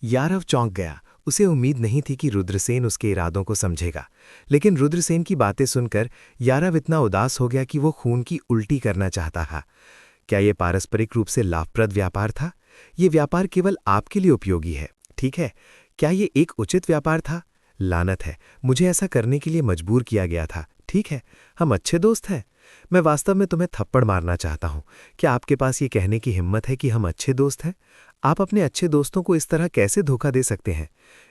यारव चौंक गया। उसे उम्मीद नहीं थी कि रुद्रसेन उसके इरादों को समझेगा। लेकिन रुद्रसेन की बातें सुनकर यारव इतना उदास हो गया कि वो खून की उल्टी करना चाहता था। क्या ये पारस्परिक रूप से लाभप्रद व्यापार था? ये व्यापार केवल आपके लिए उपयोगी है, ठीक है? क्या ये एक उचित व्यापार था? लानत है, मुझे ऐसा करने के लिए मजबूर किया गया था। ठीक है, हम अच्छे दोस्त हैं। मैं वास्तव में तुम्हें थप्पड़ मारना चाहता हूं। क्या आपके पास ये कहने की हिम्मत है कि हम अच्छे दोस्त हैं? आप अपने अच्छे दोस्तों को इस तरह कैसे धोखा दे सकते हैं?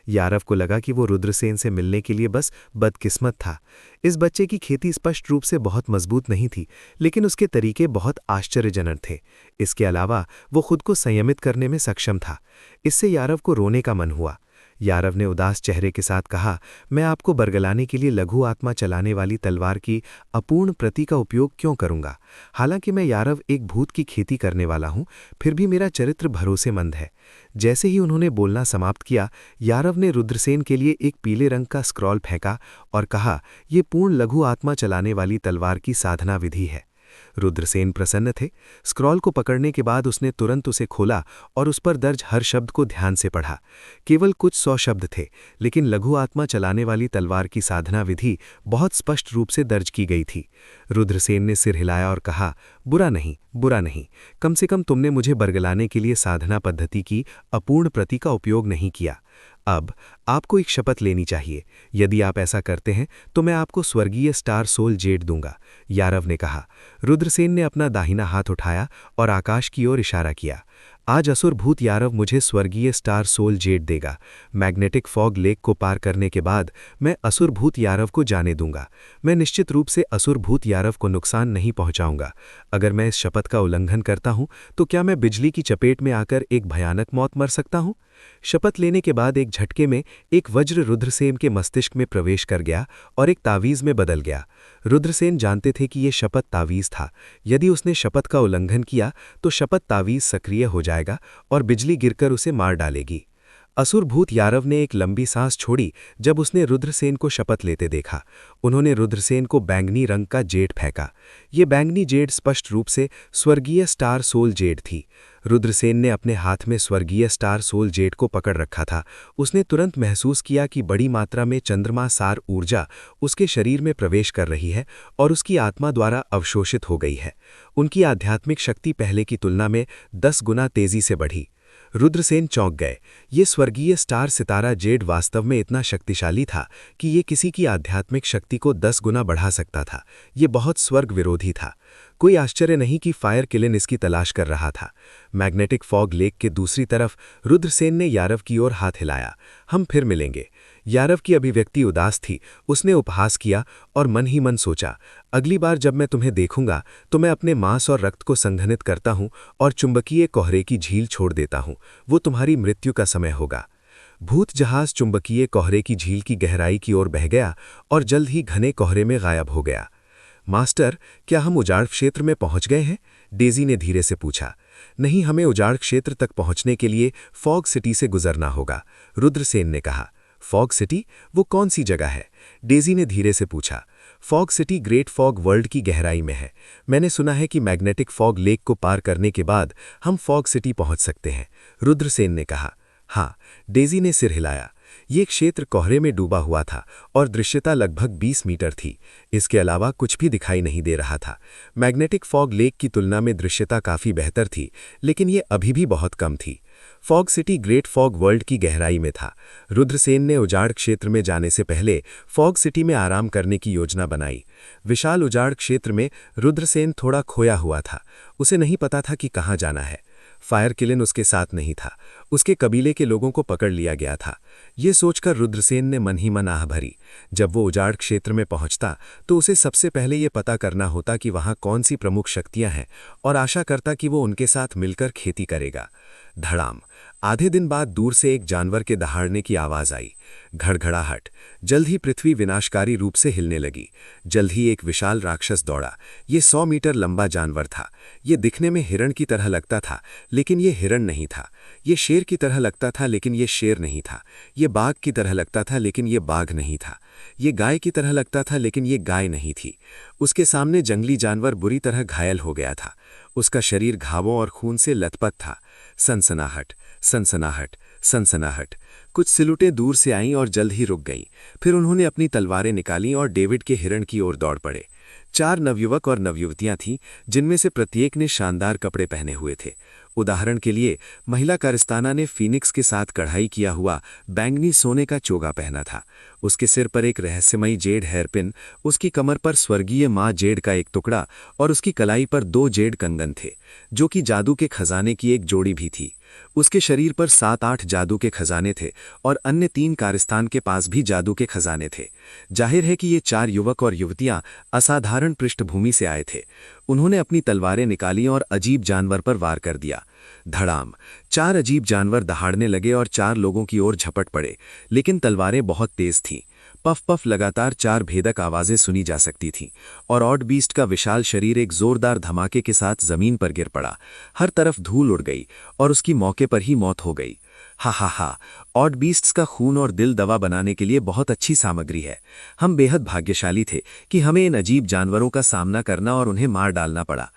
यारव को लगा कि वो रुद्रसेन से मिलने के लिए बस बदकिस्मत था। इस बच्चे की खेती स्पष्ट रूप से बहुत मजबूत नहीं थी, लेकिन उसके तरीके बहुत आश्चर्यजनक थे। इसके अलावा वो खुद को संयमित करने में सक्षम था। इससे यारव को रोने का मन हुआ। यारव ने उदास चेहरे के साथ कहा, मैं आपको बरगलाने के लिए लघु आत्मा चलाने वाली तलवार की अपूर्ण प्रति का उपयोग क्यों करूंगा? हालांकि मैं यारव एक भूत की खेती करने वाला हूं, फिर भी मेरा चरित्र भरोसेमंद है। जैसे ही उन्होंने बोलना समाप्त किया, यारव ने रुद्रसेन के लिए एक पीले रंग का स्क्रॉल फेंका और कहा, यह पूर्ण लघु आत्मा चलाने वाली तलवार की साधना विधि है। रुद्रसेन प्रसन्न थे। स्क्रॉल को पकड़ने के बाद उसने तुरंत उसे खोला और उस पर दर्ज हर शब्द को ध्यान से पढ़ा। केवल कुछ 100 शब्द थे, लेकिन लघु आत्मा चलाने वाली तलवार की साधना विधि बहुत स्पष्ट रूप से दर्ज की गई थी। रुद्रसेन ने सिर हिलाया और कहा, बुरा नहीं, बुरा नहीं। कम से कम तुमने मुझे बरगलाने के लिए साधना पद्धति की अपूर्ण प्रति का उपयोग नहीं किया। अब आपको एक शपथ लेनी चाहिए। यदि आप ऐसा करते हैं तो मैं आपको स्वर्गीय स्टार सोल जेड दूंगा, यारव ने कहा। रुद्रसेन ने अपना दाहिना हाथ उठाया और आकाश की ओर इशारा किया। आज असुर भूत यारव मुझे स्वर्गीय स्टार सोल जेड देगा। मैग्नेटिक फॉग लेक को पार करने के बाद मैं असुर भूत यारव को जाने दूंगा। मैं निश्चित रूप से असुर भूत यारव को नुकसान नहीं पहुंचाऊंगा। अगर मैं इस शपथ का उल्लंघन करता हूं तो क्या मैं बिजली की चपेट में आकर एक भयानक मौत मर सकता हूं? शपथ लेने के बाद एक झटके में एक वज्र रुद्रसेन के मस्तिष्क में प्रवेश कर गया और एक तावीज़ में बदल गया। रुद्रसेन जानते थे कि यह शपथ तावीज़ था। यदि उसने शपथ का उल्लंघन किया तो शपथ तावीज़ सक्रिय हो जाएगा और बिजली गिरकर उसे मार डालेगी। असुर भूत यारव ने एक लंबी सांस छोड़ी जब उसने रुद्रसेन को शपथ लेते देखा। उन्होंने रुद्रसेन को बैंगनी रंग का जेड फेंका। ये बैंगनी जेड स्पष्ट रूप से स्वर्गीय स्टार सोल जेड थी। रुद्रसेन ने अपने हाथ में स्वर्गीय स्टार सोल जेड को पकड़ रखा था। उसने तुरंत महसूस किया कि बड़ी मात्रा में चंद्रमा सार ऊर्जा उसके शरीर में प्रवेश कर रही है और उसकी आत्मा द्वारा अवशोषित हो गई है। उनकी आध्यात्मिक शक्ति पहले की तुलना में 10 गुना तेजी से बढ़ी। रुद्रसेन चौंक गए। ये स्वर्गीय स्टार सितारा जेड वास्तव में इतना शक्तिशाली था कि ये किसी की आध्यात्मिक शक्ति को 10 गुना बढ़ा सकता था। ये बहुत स्वर्ग विरोधी था। कोई आश्चर्य नहीं कि फायर किलिन इसकी तलाश कर रहा था। मैग्नेटिक फॉग लेक के दूसरी तरफ रुद्रसेन ने यारव की ओर हाथ हिलाया। हम फिर मिलेंगे। यारव की अभिव्यक्ति उदास थी। उसने उपहास किया और मन ही मन सोचा, अगली बार जब मैं तुम्हें देखूंगा तो मैं अपने मांस और रक्त को संघनित करता हूं और चुंबकीय कोहरे की झील छोड़ देता हूं। वो तुम्हारी मृत्यु का समय होगा। भूत जहाज चुंबकीय कोहरे की झील की गहराई की ओर बह गया और जल्द ही घने कोहरे में गायब हो गया। मास्टर, क्या हम उजाड़ क्षेत्र में पहुंच गए हैं? डेजी ने धीरे से पूछा। नहीं, हमें उजाड़ क्षेत्र तक पहुंचने के लिए फॉग सिटी से गुजरना होगा, रुद्रसेन ने कहा। Fog city? वो कौन सी जगह है? डेजी ने धीरे से पूछा। Fog city great fog world की गहराई में है। मैंने सुना है कि मैग्नेटिक फॉग लेक को पार करने के बाद हम फॉग सिटी पहुंच सकते हैं, रुद्रसेन ने कहा। हाँ, डेजी ने सिर हिलाया। ये क्षेत्र कोहरे में डूबा हुआ था और दृश्यता लगभग 20 मीटर थी। इसके अलावा कुछ भी दिखाई नहीं दे रहा था। मैग्नेटिक फॉग लेक की तुलना में दृश्यता काफ़ी बेहतर थी, लेकिन ये अभी भी बहुत कम थी। Fog city great fog world की गहराई में था। रुद्रसेन ने उजाड़ क्षेत्र में जाने से पहले फॉग सिटी में आराम करने की योजना बनाई। विशाल उजाड़ क्षेत्र में रुद्रसेन थोड़ा खोया हुआ था। उसे नहीं पता था कि कहाँ जाना है। फायर किलिन उसके साथ नहीं था। उसके कबीले के लोगों को पकड़ लिया गया था। ये सोचकर रुद्रसेन ने मन ही मन आह भरी। जब वो उजाड़ क्षेत्र में पहुंचता तो उसे सबसे पहले ये पता करना होता कि वहाँ कौन सी प्रमुख शक्तियाँ हैं और आशा करता कि वो उनके साथ मिलकर खेती करेगा। धड़ाम! आधे दिन बाद दूर से एक जानवर के दहाड़ने की आवाज़ आई। घड़घड़ाहट। जल्द ही पृथ्वी विनाशकारी रूप से हिलने लगी। जल्द ही एक विशाल राक्षस दौड़ा। ये 100 मीटर लंबा जानवर था। ये दिखने में हिरण की तरह लगता था, लेकिन ये हिरण नहीं था। ये शेर की तरह लगता था, लेकिन ये शेर नहीं था। ये बाघ की तरह लगता था, लेकिन ये बाघ नहीं था। ये गाय की तरह लगता था, लेकिन ये गाय नहीं थी। उसके सामने जंगली जानवर बुरी तरह घायल हो गया था। उसका शरीर घावों और खून से लथपथ था। सनसनाहट, सनसनाहट, सनसनाहट। कुछ सिलुटें दूर से आईं और जल्द ही रुक गईं। फिर उन्होंने अपनी तलवारें निकालीं और डेविड के हिरण की ओर दौड़ पड़े। 4 नवयुवक और नवयुवतियां थीं, जिनमें से प्रत्येक ने शानदार कपड़े पहने हुए थे। उदाहरण के लिए महिला कारिस्ताना ने फीनिक्स के साथ कढ़ाई किया हुआ बैंगनी सोने का चोगा पहना था। उसके सिर पर एक रहस्यमयी जेड हेयरपिन, उसकी कमर पर स्वर्गीय माँ जेड का एक टुकड़ा और उसकी कलाई पर 2 जेड कंगन थे, जो कि जादू के खजाने की एक जोड़ी भी थी। उसके शरीर पर 7-8 जादू के खजाने थे और अन्य 3 कारिस्तान के पास भी जादू के खजाने थे। जाहिर है कि ये 4 युवक और युवतियां असाधारण पृष्ठभूमि से आए थे। उन्होंने अपनी तलवारें निकाली और अजीब जानवर पर वार कर दिया। धड़ाम। 4 अजीब जानवर दहाड़ने लगे और 4 लोगों की ओर झपट पड़े, लेकिन तलवारें बहुत तेज थीं। पफ पफ लगातार 4 भेदक आवाजें सुनी जा सकती थीं और ऑड बीस्ट का विशाल शरीर एक जोरदार धमाके के साथ जमीन पर गिर पड़ा। हर तरफ धूल उड़ गई और उसकी मौके पर ही मौत हो गई। हा हा हा। ऑड बीस्ट्स का खून और दिल दवा बनाने के लिए बहुत अच्छी सामग्री है। हम बेहद भाग्यशाली थे कि हमें इन अजीब जानवरों का सामना करना और उन्हें मार डालना पड़ा।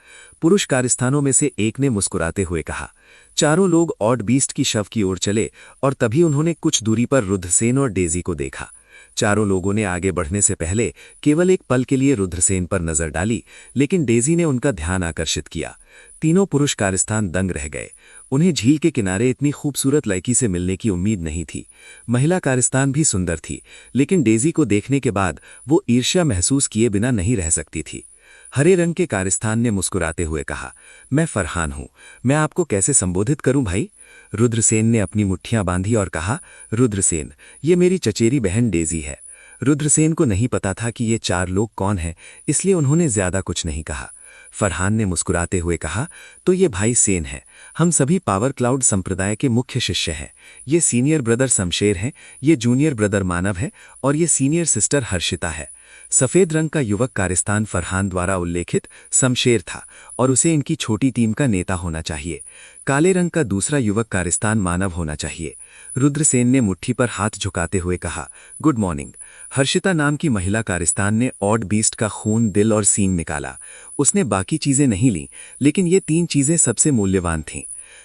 पुरुष कारिस्तानों में से एक ने मुस्कुराते हुए कहा। चारों लोग ऑड बीस्ट की शव की ओर चले और तभी उन्होंने कुछ दूरी पर रुद्रसेन और डेजी को देखा। चारों लोगों ने आगे बढ़ने से पहले केवल एक पल के लिए रुद्रसेन पर नजर डाली, लेकिन डेजी ने उनका ध्यान आकर्षित किया। तीनों पुरुष कारिस्तान दंग रह गए। उन्हें झील के किनारे इतनी खूबसूरत लड़की से मिलने की उम्मीद नहीं थी। महिला कारिस्तान भी सुंदर थी, लेकिन डेजी को देखने के बाद वो ईर्ष्या महसूस किए बिना नहीं रह सकती थी। हरे रंग के कारिस्तान ने मुस्कुराते हुए कहा, मैं फरहान हूं। मैं आपको कैसे संबोधित करूं भाई? रुद्रसेन ने अपनी मुट्ठियां बांधी और कहा, रुद्रसेन, ये मेरी चचेरी बहन डेजी है। रुद्रसेन को नहीं पता था कि ये 4 लोग कौन हैं, इसलिए उन्होंने ज्यादा कुछ नहीं कहा। फरहान ने मुस्कुराते हुए कहा, तो ये भाई सेन है। हम सभी पावर क्लाउड संप्रदाय के मुख्य शिष्य हैं। ये सीनियर ब्रदर शमशेर हैं, ये जूनियर ब्रदर मानव है और ये सीनियर सिस्टर हर्षिता है। सफेद रंग का युवक कारिस्तान फरहान द्वारा उल्लेखित शमशेर था और उसे इनकी छोटी टीम का नेता होना चाहिए। काले रंग का दूसरा युवक कारिस्तान मानव होना चाहिए। रुद्रसेन ने मुट्ठी पर हाथ झुकाते हुए कहा, गुड मॉर्निंग। हर्षिता नाम की महिला कारिस्तान ने ऑड बीस्ट का खून, दिल और सींग निकाला। उसने बाकी चीजें नहीं लीं, लेकिन ये 3 चीजें सबसे मूल्यवान थीं।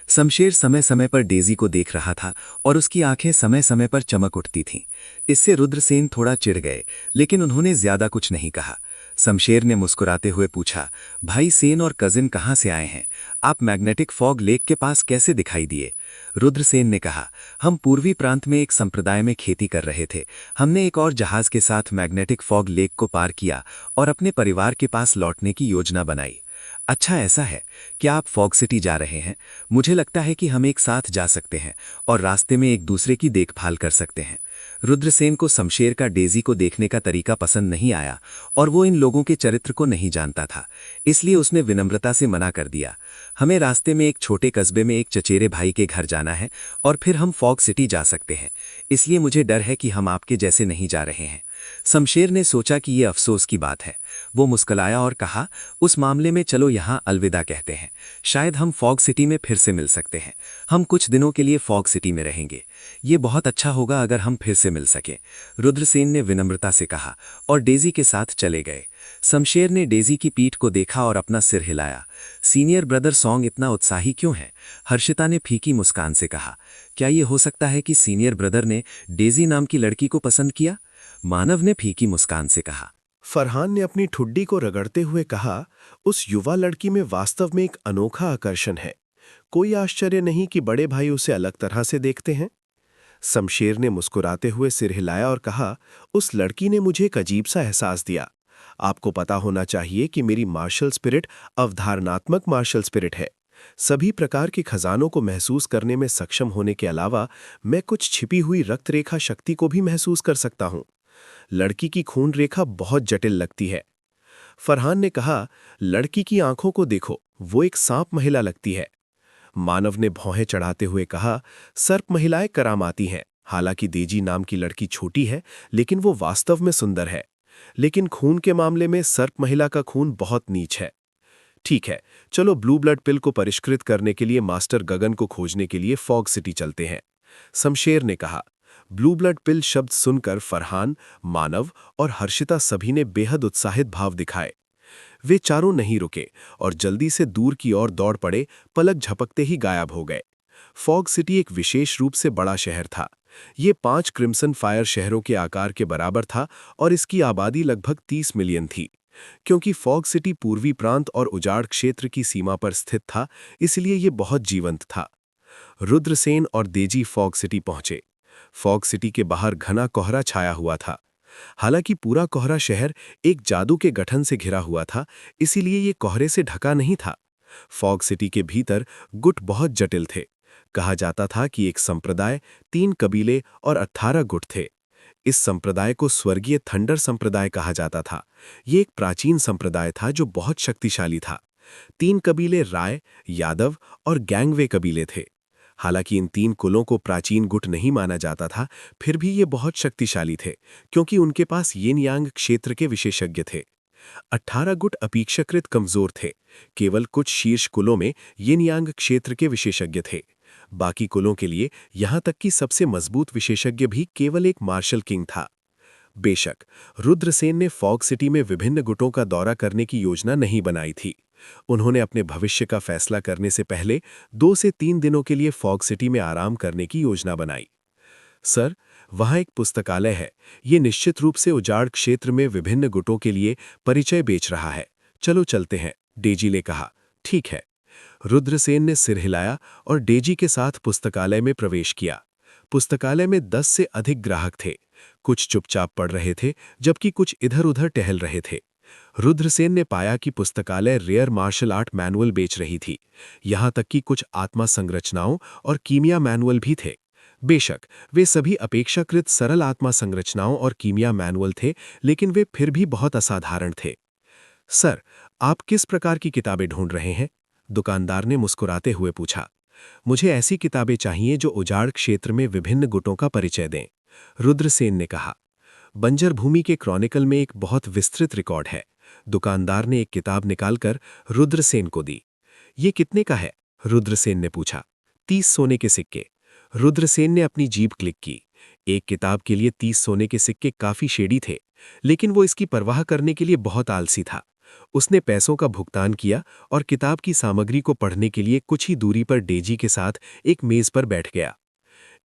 शमशेर समय समय पर डेजी को देख रहा था और उसकी आंखें समय समय पर चमक उठती थीं। इससे रुद्रसेन थोड़ा चिढ़ गए, लेकिन उन्होंने ज्यादा कुछ नहीं कहा। शमशेर ने मुस्कुराते हुए पूछा, भाई सेन और कजिन कहाँ से आए हैं? आप मैग्नेटिक फॉग लेक के पास कैसे दिखाई दिए? रुद्रसेन ने कहा, हम पूर्वी प्रांत में एक संप्रदाय में खेती कर रहे थे। हमने एक और जहाज के साथ मैग्नेटिक फॉग लेक को पार किया और अपने परिवार के पास लौटने की योजना बनाई। अच्छा, ऐसा है। क्या आप फॉग सिटी जा रहे हैं? मुझे लगता है कि हम एक साथ जा सकते हैं और रास्ते में एक दूसरे की देखभाल कर सकते हैं। रुद्रसेन को शमशेर का डेजी को देखने का तरीका पसंद नहीं आया और वो इन लोगों के चरित्र को नहीं जानता था, इसलिए उसने विनम्रता से मना कर दिया। हमें रास्ते में एक छोटे कस्बे में एक चचेरे भाई के घर जाना है और फिर हम फॉग सिटी जा सकते हैं, इसलिए मुझे डर है कि हम आपके जैसे नहीं जा रहे हैं। शमशेर ने सोचा कि ये अफसोस की बात है। वो मुस्कुराया और कहा, उस मामले में चलो यहाँ अलविदा कहते हैं। शायद हम फॉग सिटी में फिर से मिल सकते हैं। हम कुछ दिनों के लिए फॉग सिटी में रहेंगे। ये बहुत अच्छा होगा अगर हम फिर से मिल सकें। रुद्रसेन ने विनम्रता से कहा और डेजी के साथ चले गए। शमशेर ने डेजी की पीठ को देखा और अपना सिर हिलाया। सीनियर ब्रदर सॉन्ग इतना उत्साही क्यों है? हर्षिता ने फीकी मुस्कान से कहा, क्या ये हो सकता है कि सीनियर ब्रदर ने डेजी नाम की लड़की को पसंद किया? मानव ने फीकी मुस्कान से कहा। फरहान ने अपनी ठुड्डी को रगड़ते हुए कहा, उस युवा लड़की में वास्तव में एक अनोखा आकर्षण है। कोई आश्चर्य नहीं कि बड़े भाई उसे अलग तरह से देखते हैं। शमशेर ने मुस्कुराते हुए सिर हिलाया और कहा, उस लड़की ने मुझे एक अजीब सा एहसास दिया। आपको पता होना चाहिए कि मेरी मार्शल स्पिरिट अवधारणात्मक मार्शल स्पिरिट है। सभी प्रकार के खजानों को महसूस करने में सक्षम होने के अलावा मैं कुछ छिपी हुई रक्त रेखा शक्ति को भी महसूस कर सकता हूं। लड़की की खून रेखा बहुत जटिल लगती है। फरहान ने कहा, लड़की की आंखों को देखो, वो एक सांप महिला लगती है। मानव ने भौहें चढ़ाते हुए कहा, सर्प महिलाएं करामाती हैं। हालांकि डेजी नाम की लड़की छोटी है, लेकिन वो वास्तव में सुंदर है। लेकिन खून के मामले में सर्प महिला का खून बहुत नीच है। ठीक है, चलो ब्लू ब्लड पिल को परिष्कृत करने के लिए मास्टर गगन को खोजने के लिए फॉग सिटी चलते हैं, शमशेर ने कहा। ब्लू ब्लड पिल शब्द सुनकर फरहान, मानव और हर्षिता सभी ने बेहद उत्साहित भाव दिखाए। वे चारों नहीं रुके और जल्दी से दूर की ओर दौड़ पड़े, पलक झपकते ही गायब हो गए। फॉग सिटी एक विशेष रूप से बड़ा शहर था। ये 5 क्रिम्सन फायर शहरों के आकार के बराबर था और इसकी आबादी लगभग 30 मिलियन थी। क्योंकि फॉग सिटी पूर्वी प्रांत और उजाड़ क्षेत्र की सीमा पर स्थित था, इसलिए ये बहुत जीवंत था। रुद्रसेन और देजी फॉग सिटी पहुंचे। फॉग सिटी के बाहर घना कोहरा छाया हुआ था। हालांकि पूरा कोहरा शहर एक जादू के गठन से घिरा हुआ था, इसीलिए ये कोहरे से ढका नहीं था। फॉग सिटी के भीतर गुट बहुत जटिल थे। कहा जाता था कि एक संप्रदाय, 3 कबीले और 18 गुट थे। इस संप्रदाय को स्वर्गीय थंडर संप्रदाय कहा जाता था। ये एक प्राचीन संप्रदाय था जो बहुत शक्तिशाली था। 3 कबीले राय, यादव और गैंगवे कबीले थे। हालांकि इन 3 कुलों को प्राचीन गुट नहीं माना जाता था, फिर भी ये बहुत शक्तिशाली थे क्योंकि उनके पास यिन यांग क्षेत्र के विशेषज्ञ थे। 18 गुट अपेक्षाकृत कमजोर थे। केवल कुछ शीर्ष कुलों में यिन यांग क्षेत्र के विशेषज्ञ थे। बाकी कुलों के लिए यहां तक कि सबसे मजबूत विशेषज्ञ भी केवल एक मार्शल किंग था। बेशक रुद्रसेन ने फॉग सिटी में विभिन्न गुटों का दौरा करने की योजना नहीं बनाई थी। उन्होंने अपने भविष्य का फैसला करने से पहले 2 से 3 दिनों के लिए फॉग सिटी में आराम करने की योजना बनाई। सर, वहां एक पुस्तकालय है। ये निश्चित रूप से उजाड़ क्षेत्र में विभिन्न गुटों के लिए परिचय बेच रहा है। चलो चलते हैं, डेजी ने कहा। ठीक है। रुद्रसेन ने सिर हिलाया और डेजी के साथ पुस्तकालय में प्रवेश किया। पुस्तकालय में 10 से अधिक ग्राहक थे। कुछ चुपचाप पढ़ रहे थे, जबकि कुछ इधर-उधर टहल रहे थे। रुद्रसेन ने पाया कि पुस्तकालय रेयर मार्शल आर्ट मैनुअल बेच रही थी। यहां तक कि कुछ आत्मा संरचनाओं और कीमिया मैनुअल भी थे। बेशक वे सभी अपेक्षाकृत सरल आत्मा संरचनाओं और कीमिया मैनुअल थे, लेकिन वे फिर भी बहुत असाधारण थे। सर, आप किस प्रकार की किताबें ढूंढ रहे हैं? दुकानदार ने मुस्कुराते हुए पूछा। मुझे ऐसी किताबें चाहिए जो उजाड़ क्षेत्र में विभिन्न गुटों का परिचय दें, रुद्रसेन ने कहा। बंजर भूमि के क्रॉनिकल में एक बहुत विस्तृत रिकॉर्ड है। दुकानदार ने एक किताब निकालकर रुद्रसेन को दी। ये कितने का है? रुद्रसेन ने पूछा। 30 सोने के सिक्के। रुद्रसेन ने अपनी जीभ क्लिक की। एक किताब के लिए 30 सोने के सिक्के काफी शेडी थे, लेकिन वो इसकी परवाह करने के लिए बहुत आलसी था। उसने पैसों का भुगतान किया और किताब की सामग्री को पढ़ने के लिए कुछ ही दूरी पर डेजी के साथ एक मेज पर बैठ गया।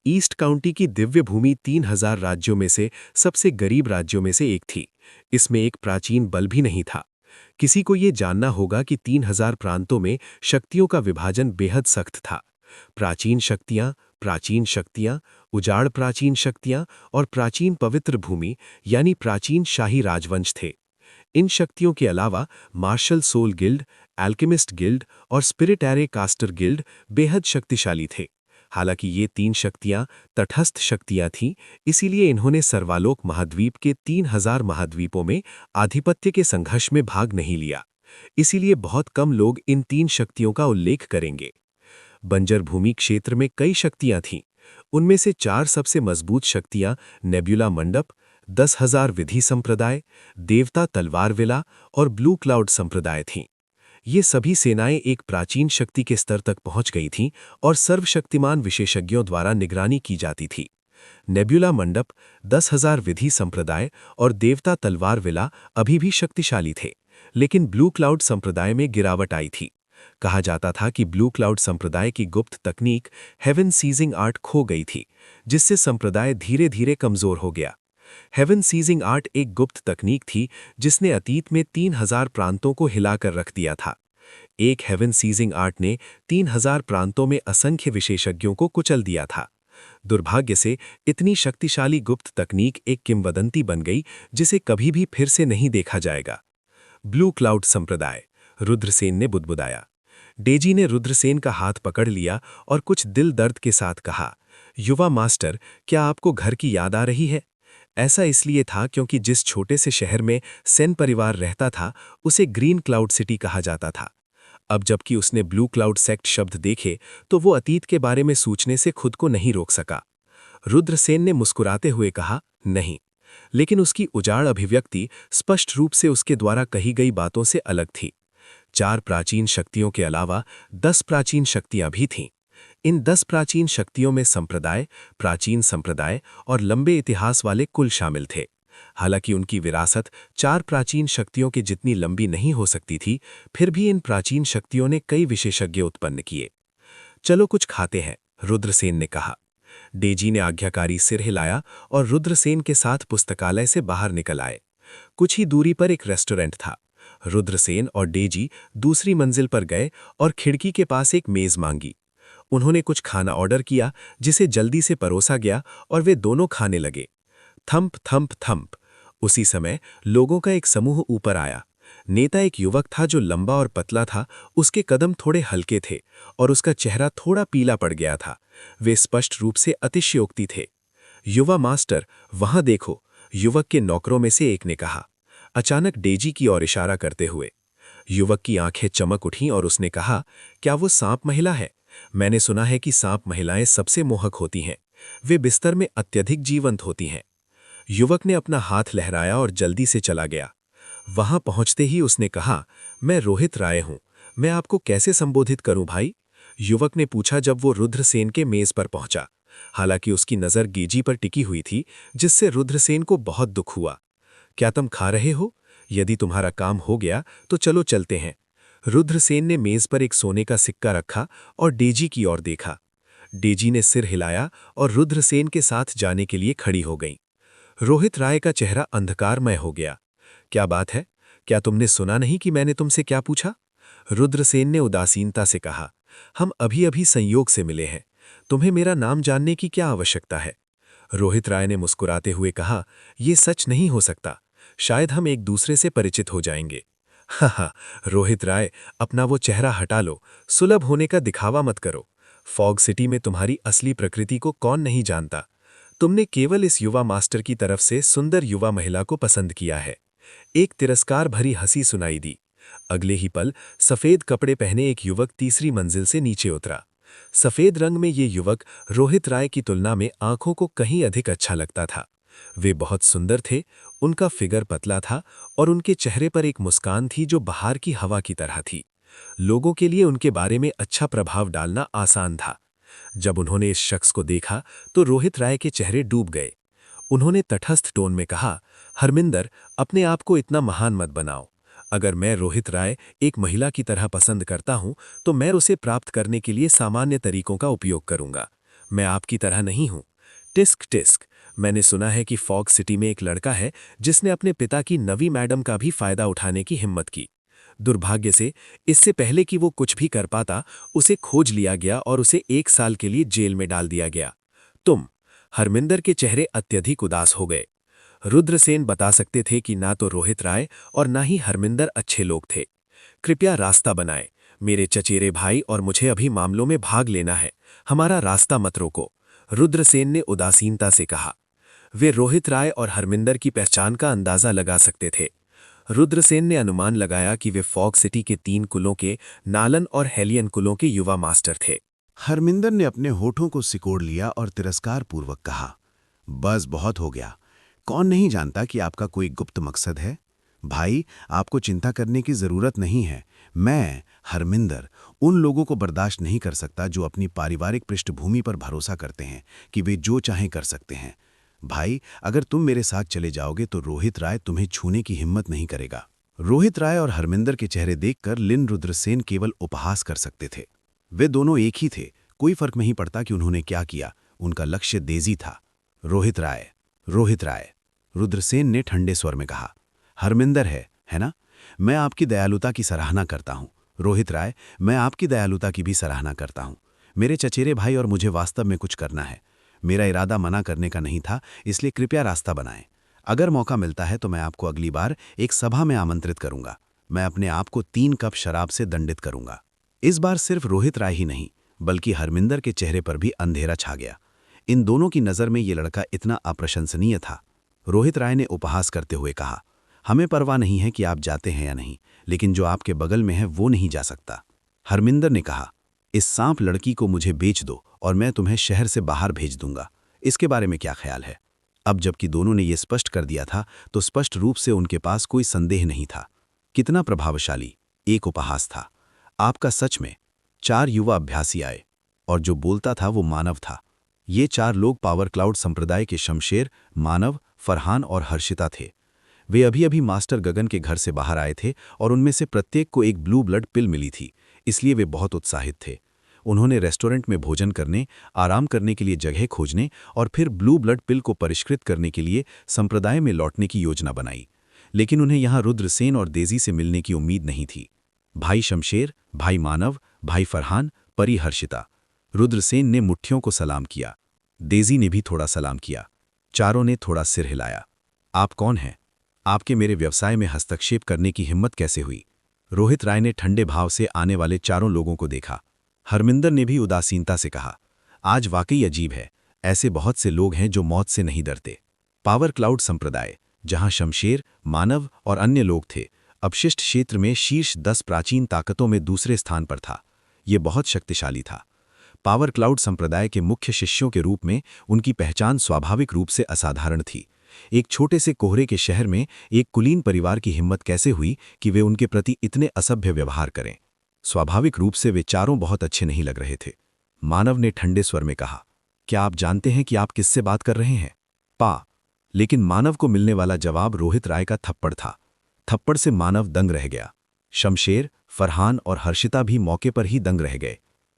ईस्ट काउंटी की दिव्य भूमि 3000 राज्यों में से सबसे गरीब राज्यों में से एक थी। इसमें एक प्राचीन बल भी नहीं था। किसी को ये जानना होगा कि 3000 प्रांतों में शक्तियों का विभाजन बेहद सख्त था। प्राचीन शक्तियां, उजाड़ प्राचीन शक्तियां और प्राचीन पवित्र भूमि यानी प्राचीन शाही राजवंश थे। इन शक्तियों के अलावा martial soul guild, alchemist guild और स्पिरिट एरे कास्टर गिल्ड बेहद शक्तिशाली थे। हालांकि ये 3 शक्तियां तटस्थ शक्तियां थीं, इसीलिए इन्होंने सर्वालोक महाद्वीप के 3000 महाद्वीपों में आधिपत्य के संघर्ष में भाग नहीं लिया। इसीलिए बहुत कम लोग इन 3 शक्तियों का उल्लेख करेंगे। बंजर भूमि क्षेत्र में कई शक्तियां थीं। उनमें से 4 सबसे मजबूत शक्तियां नेब्युला मंडप, 10,000 विधि संप्रदाय, देवता तलवार विला और ब्लू क्लाउड संप्रदाय थीं। ये सभी सेनाएं एक प्राचीन शक्ति के स्तर तक पहुंच गई थीं और सर्वशक्तिमान विशेषज्ञों द्वारा निगरानी की जाती थी। नेब्युला मंडप, 10,000 विधि संप्रदाय और देवता तलवार विला अभी भी शक्तिशाली थे, लेकिन ब्लू क्लाउड संप्रदाय में गिरावट आई थी। कहा जाता था कि ब्लू क्लाउड संप्रदाय की गुप्त तकनीक हेवन सीजिंग आर्ट खो गई थी, जिससे संप्रदाय धीरे धीरे कमजोर हो गया। हेवन सीजिंग आर्ट एक गुप्त तकनीक थी जिसने अतीत में 3000 प्रांतों को हिलाकर रख दिया था। एक हेवन सीजिंग आर्ट ने 3000 प्रांतों में असंख्य विशेषज्ञों को कुचल दिया था। दुर्भाग्य से इतनी शक्तिशाली गुप्त तकनीक एक किंवदंती बन गई जिसे कभी भी फिर से नहीं देखा जाएगा। ब्लू क्लाउड संप्रदाय, रुद्रसेन ने बुदबुदाया। डेजी ने रुद्रसेन का हाथ पकड़ लिया और कुछ दिल दर्द के साथ कहा, युवा मास्टर, क्या आपको घर की याद आ रही है? ऐसा इसलिए था क्योंकि जिस छोटे से शहर में सेन परिवार रहता था उसे ग्रीन क्लाउड सिटी कहा जाता था। अब जबकि उसने ब्लू क्लाउड सेक्ट शब्द देखे तो वो अतीत के बारे में सोचने से खुद को नहीं रोक सका। रुद्रसेन ने मुस्कुराते हुए कहा, नहीं, लेकिन उसकी उजाड़ अभिव्यक्ति स्पष्ट रूप से उसके द्वारा कही गई बातों से अलग थी। 4 प्राचीन शक्तियों के अलावा 10 प्राचीन शक्तियां भी थीं। इन 10 प्राचीन शक्तियों में संप्रदाय, प्राचीन संप्रदाय और लंबे इतिहास वाले कुल शामिल थे। हालांकि उनकी विरासत 4 प्राचीन शक्तियों के जितनी लंबी नहीं हो सकती थी, फिर भी इन प्राचीन शक्तियों ने कई विशेषज्ञ उत्पन्न किए। चलो कुछ खाते हैं, रुद्रसेन ने कहा। डेजी ने आज्ञाकारी सिर हिलाया और रुद्रसेन के साथ पुस्तकालय से बाहर निकल आए। कुछ ही दूरी पर एक रेस्टोरेंट था। रुद्रसेन और डेजी दूसरी मंजिल पर गए और खिड़की के पास एक मेज मांगी। उन्होंने कुछ खाना ऑर्डर किया, जिसे जल्दी से परोसा गया और वे दोनों खाने लगे। Thump thump thump. उसी समय लोगों का एक समूह ऊपर आया। नेता एक युवक था जो लंबा और पतला था। उसके कदम थोड़े हल्के थे और उसका चेहरा थोड़ा पीला पड़ गया था। वे स्पष्ट रूप से अतिशयोक्ति थे। युवा मास्टर, वहां देखो, युवक के नौकरों में से एक ने कहा, अचानक डेजी की ओर इशारा करते हुए। युवक की आंखें चमक उठीं और उसने कहा, क्या वो सांप महिला है? मैंने सुना है कि सांप महिलाएं सबसे मोहक होती हैं। वे बिस्तर में अत्यधिक जीवंत होती हैं। युवक ने अपना हाथ लहराया और जल्दी से चला गया। वहां पहुंचते ही उसने कहा, मैं रोहित राय हूं। मैं आपको कैसे संबोधित करूं भाई? युवक ने पूछा जब वो रुद्रसेन के मेज पर पहुंचा। हालांकि उसकी नजर गेजी पर टिकी हुई थी, जिससे रुद्रसेन को बहुत दुख हुआ। क्या तुम खा रहे हो? यदि तुम्हारा काम हो गया तो चलो चलते हैं। रुद्रसेन ने मेज पर एक सोने का सिक्का रखा और डेजी की ओर देखा। डेजी ने सिर हिलाया और रुद्रसेन के साथ जाने के लिए खड़ी हो गई। रोहित राय का चेहरा अंधकारमय हो गया। क्या बात है? क्या तुमने सुना नहीं कि मैंने तुमसे क्या पूछा? रुद्रसेन ने उदासीनता से कहा, हम अभी अभी संयोग से मिले हैं। तुम्हें मेरा नाम जानने की क्या आवश्यकता है? रोहित राय ने मुस्कुराते हुए कहा, यह सच नहीं हो सकता। शायद हम एक दूसरे से परिचित हो जाएंगे। हा, रोहित राय, अपना वो चेहरा हटा लो। सुलभ होने का दिखावा मत करो। फॉग सिटी में तुम्हारी असली प्रकृति को कौन नहीं जानता। तुमने केवल इस युवा मास्टर की तरफ से सुंदर युवा महिला को पसंद किया है। एक तिरस्कार भरी हंसी सुनाई दी। अगले ही पल सफेद कपड़े पहने एक युवक तीसरी मंजिल से नीचे उतरा। सफेद रंग में ये युवक रोहित राय की तुलना में आंखों को कहीं अधिक अच्छा लगता था। वे बहुत सुंदर थे। उनका फिगर पतला था और उनके चेहरे पर एक मुस्कान थी जो बाहर की हवा की तरह थी। लोगों के लिए उनके बारे में अच्छा प्रभाव डालना आसान था। जब उन्होंने इस शख्स को देखा तो रोहित राय के चेहरे डूब गए। उन्होंने तटस्थ टोन में कहा, हरमिंदर, अपने आप को इतना महान मत बनाओ। अगर मैं रोहित राय एक महिला की तरह पसंद करता हूं तो मैं उसे प्राप्त करने के लिए सामान्य तरीकों का उपयोग करूंगा। मैं आपकी तरह नहीं हूं। टिस्क टिस्क। मैंने सुना है कि फॉग सिटी में एक लड़का है जिसने अपने पिता की नवी मैडम का भी फायदा उठाने की हिम्मत की। दुर्भाग्य से इससे पहले कि वो कुछ भी कर पाता, उसे खोज लिया गया और उसे 1 साल के लिए जेल में डाल दिया गया। तुम। हरमिंदर के चेहरे अत्यधिक उदास हो गए। रुद्रसेन बता सकते थे कि ना तो रोहित राय और ना ही हरमिंदर अच्छे लोग थे। कृपया रास्ता बनाएं। मेरे चचेरे भाई और मुझे अभी मामलों में भाग लेना है। हमारा रास्ता मत रोको। रुद्रसेन ने उदासीनता से कहा। वे रोहित राय और हरमिंदर की पहचान का अंदाजा लगा सकते थे। रुद्रसेन ने अनुमान लगाया कि वे फॉग सिटी के 3 कुलों के नालन और हेलियन कुलों के युवा मास्टर थे। हरमिंदर ने अपने होठों को सिकोड़ लिया और तिरस्कार पूर्वक कहा, बस बहुत हो गया। कौन नहीं जानता कि आपका कोई गुप्त मकसद है? भाई, आपको चिंता करने की जरूरत नहीं है। मैं, हरमिंदर, उन लोगों को बर्दाश्त नहीं कर सकता जो अपनी पारिवारिक पृष्ठभूमि पर भरोसा करते हैं कि वे जो चाहें कर सकते हैं। भाई, अगर तुम मेरे साथ चले जाओगे तो रोहित राय तुम्हें छूने की हिम्मत नहीं करेगा। रोहित राय और हरमिंदर के चेहरे देखकर लिन रुद्रसेन केवल उपहास कर सकते थे। वे दोनों एक ही थे। कोई फर्क नहीं पड़ता कि उन्होंने क्या किया। उनका लक्ष्य डेजी था। रोहित राय, रोहित राय, रुद्रसेन ने ठंडे स्वर में कहा। हरमिंदर है ना? मैं आपकी दयालुता की सराहना करता हूं। रोहित राय, मैं आपकी दयालुता की भी सराहना करता हूं। मेरे चचेरे भाई और मुझे वास्तव में कुछ करना है। मेरा इरादा मना करने का नहीं था, इसलिए कृपया रास्ता बनाएं। अगर मौका मिलता है तो मैं आपको अगली बार एक सभा में आमंत्रित करूंगा। मैं अपने आप को 3 कप शराब से दंडित करूंगा। इस बार सिर्फ रोहित राय ही नहीं, बल्कि हरमिंदर के चेहरे पर भी अंधेरा छा गया। इन दोनों की नज़र में ये लड़का इतना अप्रशंसनीय था। रोहित राय ने उपहास करते हुए कहा, हमें परवाह नहीं है कि आप जाते हैं या नहीं, लेकिन जो आपके बगल में है वो नहीं जा सकता। हरमिंदर ने कहा, इस सांप लड़की को मुझे बेच दो और मैं तुम्हें शहर से बाहर भेज दूंगा। इसके बारे में क्या ख्याल है? अब जबकि दोनों ने यह स्पष्ट कर दिया था तो स्पष्ट रूप से उनके पास कोई संदेह नहीं था। कितना प्रभावशाली एक उपहास था। आपका सच में 4 युवा अभ्यासी आए और जो बोलता था वो मानव था। ये 4 लोग पावर क्लाउड संप्रदाय के शमशेर, मानव, फरहान और हर्षिता थे। वे अभी अभी मास्टर गगन के घर से बाहर आए थे और उनमें से प्रत्येक को एक ब्लू ब्लड पिल मिली थी, इसलिए वे बहुत उत्साहित थे। उन्होंने रेस्टोरेंट में भोजन करने, आराम करने के लिए जगह खोजने और फिर ब्लू ब्लड पिल को परिष्कृत करने के लिए संप्रदाय में लौटने की योजना बनाई। लेकिन उन्हें यहाँ रुद्रसेन और डेज़ी से मिलने की उम्मीद नहीं थी। भाई शमशेर, भाई मानव, भाई फरहान, परी हर्षिता। रुद्रसेन ने मुट्ठियों को सलाम किया। डेज़ी ने भी थोड़ा सलाम किया। चारों ने थोड़ा सिर हिलाया। आप कौन हैं? आपके मेरे व्यवसाय में हस्तक्षेप करने की हिम्मत कैसे हुई? रोहित राय ने ठंडे भाव से आने वाले चारों लोगों को देखा। हरमिंदर ने भी उदासीनता से कहा, आज वाकई अजीब है, ऐसे बहुत से लोग हैं जो मौत से नहीं डरते। पावर क्लाउड संप्रदाय, जहां शमशेर, मानव और अन्य लोग थे, अपशिष्ट क्षेत्र में शीर्ष 10 प्राचीन ताकतों में दूसरे स्थान पर था। ये बहुत शक्तिशाली था। पावर क्लाउड संप्रदाय के मुख्य शिष्यों के रूप में उनकी पहचान स्वाभाविक रूप से असाधारण थी। एक छोटे से कोहरे के शहर में एक कुलीन परिवार की हिम्मत कैसे हुई कि वे उनके प्रति इतने असभ्य व्यवहार करें? स्वाभाविक रूप से वे चारों बहुत अच्छे नहीं लग रहे थे। मानव ने ठंडे स्वर में कहा, क्या आप जानते हैं कि आप किससे बात कर रहे हैं? लेकिन मानव को मिलने वाला जवाब रोहित राय का थप्पड़ था। थप्पड़ से मानव दंग रह गया। शमशेर, फरहान और हर्षिता भी मौके पर ही दंग रह गए।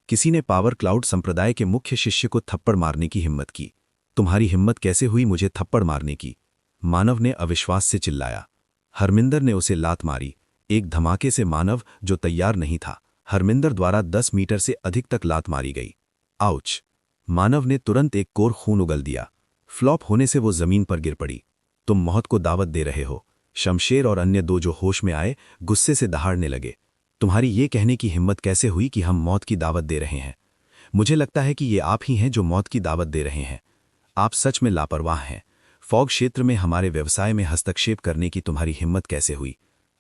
किसी ने पावर क्लाउड संप्रदाय के मुख्य शिष्य को थप्पड़ मारने की हिम्मत की। तुम्हारी हिम्मत कैसे हुई मुझे थप्पड़ मारने की? मानव ने अविश्वास से चिल्लाया। हरमिंदर ने उसे लात मारी। एक धमाके से मानव, जो तैयार नहीं था, हरमिंदर द्वारा 10 मीटर से अधिक तक लात मारी गई। आउच! मानव ने तुरंत एक कोर खून उगल दिया। फ्लॉप होने से वो जमीन पर गिर पड़ी। तुम मौत को दावत दे रहे हो। शमशेर और अन्य दो जो होश में आए, गुस्से से दहाड़ने लगे। तुम्हारी ये कहने की हिम्मत कैसे हुई कि हम मौत की दावत दे रहे हैं? मुझे लगता है कि ये आप ही हैं जो मौत की दावत दे रहे हैं। आप सच में लापरवाह हैं। फॉग क्षेत्र में हमारे व्यवसाय में हस्तक्षेप करने की तुम्हारी हिम्मत कैसे हुई?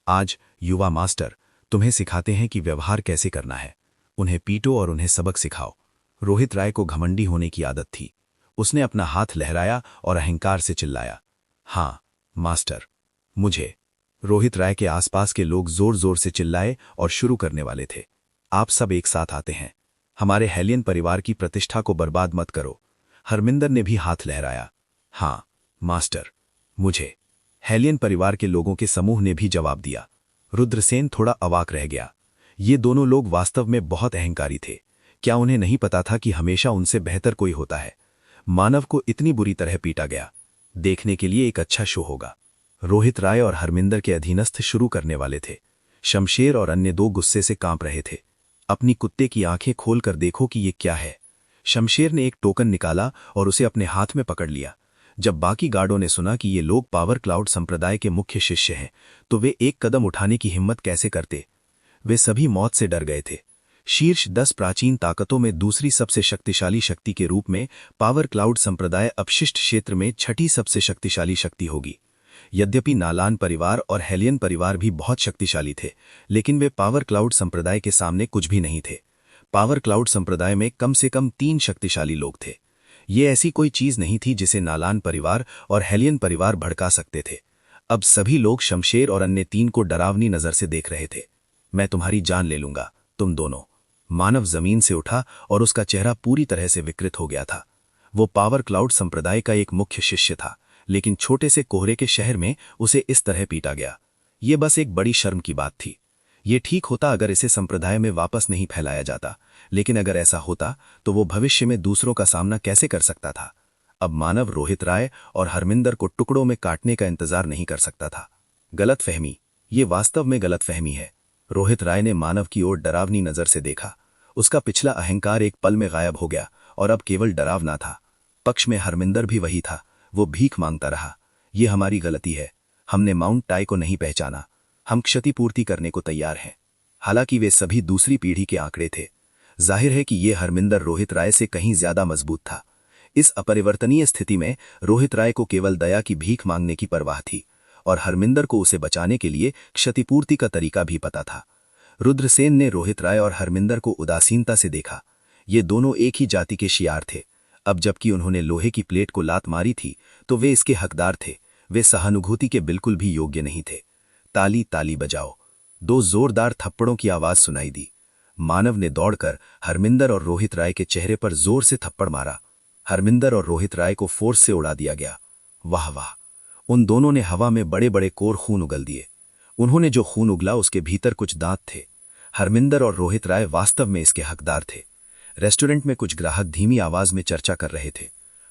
आज युवा मास्टर तुम्हें सिखाते हैं कि व्यवहार कैसे करना है। उन्हें पीटो और उन्हें सबक सिखाओ। रोहित राय को घमंडी होने की आदत थी। उसने अपना हाथ लहराया और अहंकार से चिल्लाया, हाँ मास्टर, मुझे। रोहित राय के आसपास के लोग जोर जोर से चिल्लाए और शुरू करने वाले थे। आप सब एक साथ आते हैं। हमारे हेलियन परिवार की प्रतिष्ठा को बर्बाद मत करो। हरमिंदर ने भी हाथ लहराया। हाँ मास्टर, मुझे। हेलियन परिवार के लोगों के समूह ने भी जवाब दिया। रुद्रसेन थोड़ा अवाक रह गया। ये दोनों लोग वास्तव में बहुत अहंकारी थे। क्या उन्हें नहीं पता था कि हमेशा उनसे बेहतर कोई होता है? मानव को इतनी बुरी तरह पीटा गया। देखने के लिए एक अच्छा शो होगा। रोहित राय और हरमिंदर के अधीनस्थ शुरू करने वाले थे। शमशेर और अन्य दो गुस्से से कांप रहे थे। अपनी कुत्ते की आंखें खोलकर देखो कि ये क्या है। शमशेर ने एक टोकन निकाला और उसे अपने हाथ में पकड़ लिया। जब बाकी गार्डों ने सुना कि ये लोग पावर क्लाउड संप्रदाय के मुख्य शिष्य हैं, तो वे एक कदम उठाने की हिम्मत कैसे करते? वे सभी मौत से डर गए थे। शीर्ष 10 प्राचीन ताकतों में दूसरी सबसे शक्तिशाली शक्ति के रूप में पावर क्लाउड संप्रदाय अपशिष्ट क्षेत्र में छठी सबसे शक्तिशाली शक्ति होगी। यद्यपि नालान परिवार और हेलियन परिवार भी बहुत शक्तिशाली थे, लेकिन वे पावर क्लाउड संप्रदाय के सामने कुछ भी नहीं थे। पावर क्लाउड संप्रदाय में कम से कम 3 शक्तिशाली लोग थे। ये ऐसी कोई चीज नहीं थी जिसे नालान परिवार और हेलियन परिवार भड़का सकते थे। अब सभी लोग शमशेर और अन्य 3 को डरावनी नजर से देख रहे थे। मैं तुम्हारी जान ले लूंगा, तुम दोनों। मानव जमीन से उठा और उसका चेहरा पूरी तरह से विकृत हो गया था। वो पावर क्लाउड संप्रदाय का एक मुख्य शिष्य था, लेकिन छोटे से कोहरे के शहर में उसे इस तरह पीटा गया। ये बस एक बड़ी शर्म की बात थी। ये ठीक होता अगर इसे संप्रदाय में वापस नहीं फैलाया जाता, लेकिन अगर ऐसा होता तो वो भविष्य में दूसरों का सामना कैसे कर सकता था? अब मानव रोहित राय और हरमिंदर को टुकड़ों में काटने का इंतजार नहीं कर सकता था। गलतफहमी, ये वास्तव में गलतफहमी है। रोहित राय ने मानव की ओर डरावनी नजर से देखा। उसका पिछला अहंकार एक पल में गायब हो गया और अब केवल डरावना था। पक्ष में हरमिंदर भी वही था। वो भीख मांगता रहा, ये हमारी गलती है। हमने माउंट टाई को नहीं पहचाना। हम क्षतिपूर्ति करने को तैयार हैं। हालांकि वे सभी दूसरी पीढ़ी के आंकड़े थे। जाहिर है कि ये हरमिंदर रोहित राय से कहीं ज्यादा मजबूत था। इस अपरिवर्तनीय स्थिति में रोहित राय को केवल दया की भीख मांगने की परवाह थी और हरमिंदर को उसे बचाने के लिए क्षतिपूर्ति का तरीका भी पता था। रुद्रसेन ने रोहित राय और हरमिंदर को उदासीनता से देखा। ये दोनों एक ही जाति के शियार थे। अब जबकि उन्होंने लोहे की प्लेट को लात मारी थी, तो वे इसके हकदार थे। वे सहानुभूति के बिल्कुल भी योग्य नहीं थे। ताली ताली बजाओ। 2 जोरदार थप्पड़ों की आवाज सुनाई दी। मानव ने दौड़कर हरमिंदर और रोहित राय के चेहरे पर जोर से थप्पड़ मारा। हरमिंदर और रोहित राय को फोर्स से उड़ा दिया गया। वाह वाह! उन दोनों ने हवा में बड़े बड़े कोर खून उगल दिए। उन्होंने जो खून उगला उसके भीतर कुछ दांत थे। हरमिंदर और रोहित राय वास्तव में इसके हकदार थे। रेस्टोरेंट में कुछ ग्राहक धीमी आवाज में चर्चा कर रहे थे।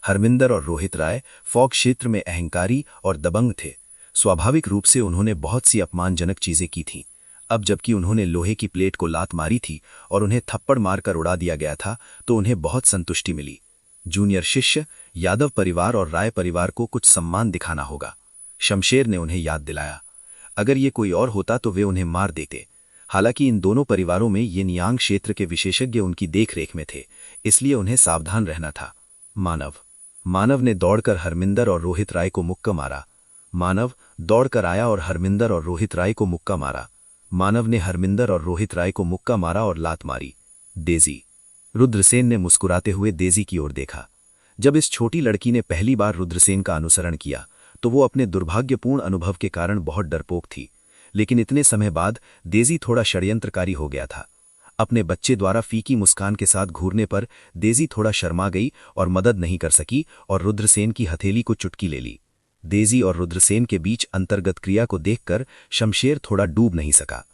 हरमिंदर और रोहित राय फॉग क्षेत्र में अहंकारी और दबंग थे। स्वाभाविक रूप से उन्होंने बहुत सी अपमानजनक चीजें की थीं। अब जबकि उन्होंने लोहे की प्लेट को लात मारी थी और उन्हें थप्पड़ मारकर उड़ा दिया गया था, तो उन्हें बहुत संतुष्टि मिली। जूनियर शिष्य, यादव परिवार और राय परिवार को कुछ सम्मान दिखाना होगा, शमशेर ने उन्हें याद दिलाया। अगर ये कोई और होता तो वे उन्हें मार देते। हालांकि इन दोनों परिवारों में ये नियांग क्षेत्र के विशेषज्ञ उनकी देखरेख में थे, इसलिए उन्हें सावधान रहना था। मानव ने दौड़कर हरमिंदर और रोहित राय को मुक्का मारा। मानव दौड़कर आया और हरमिंदर और रोहित राय को मुक्का मारा। मानव ने हरमिंदर और रोहित राय को मुक्का मारा और लात मारी। डेजी। रुद्रसेन ने मुस्कुराते हुए डेजी की ओर देखा। जब इस छोटी लड़की ने पहली बार रुद्रसेन का अनुसरण किया तो वो अपने दुर्भाग्यपूर्ण अनुभव के कारण बहुत डरपोक थी, लेकिन इतने समय बाद डेजी थोड़ा षड्यंत्रकारी हो गया था। अपने बच्चे द्वारा फीकी मुस्कान के साथ घूरने पर डेजी थोड़ा शर्मा गई और मदद नहीं कर सकी और रुद्रसेन की हथेली को चुटकी ले ली। डेजी और रुद्रसेन के बीच अंतर्गत क्रिया को देखकर शमशेर थोड़ा डूब नहीं सका।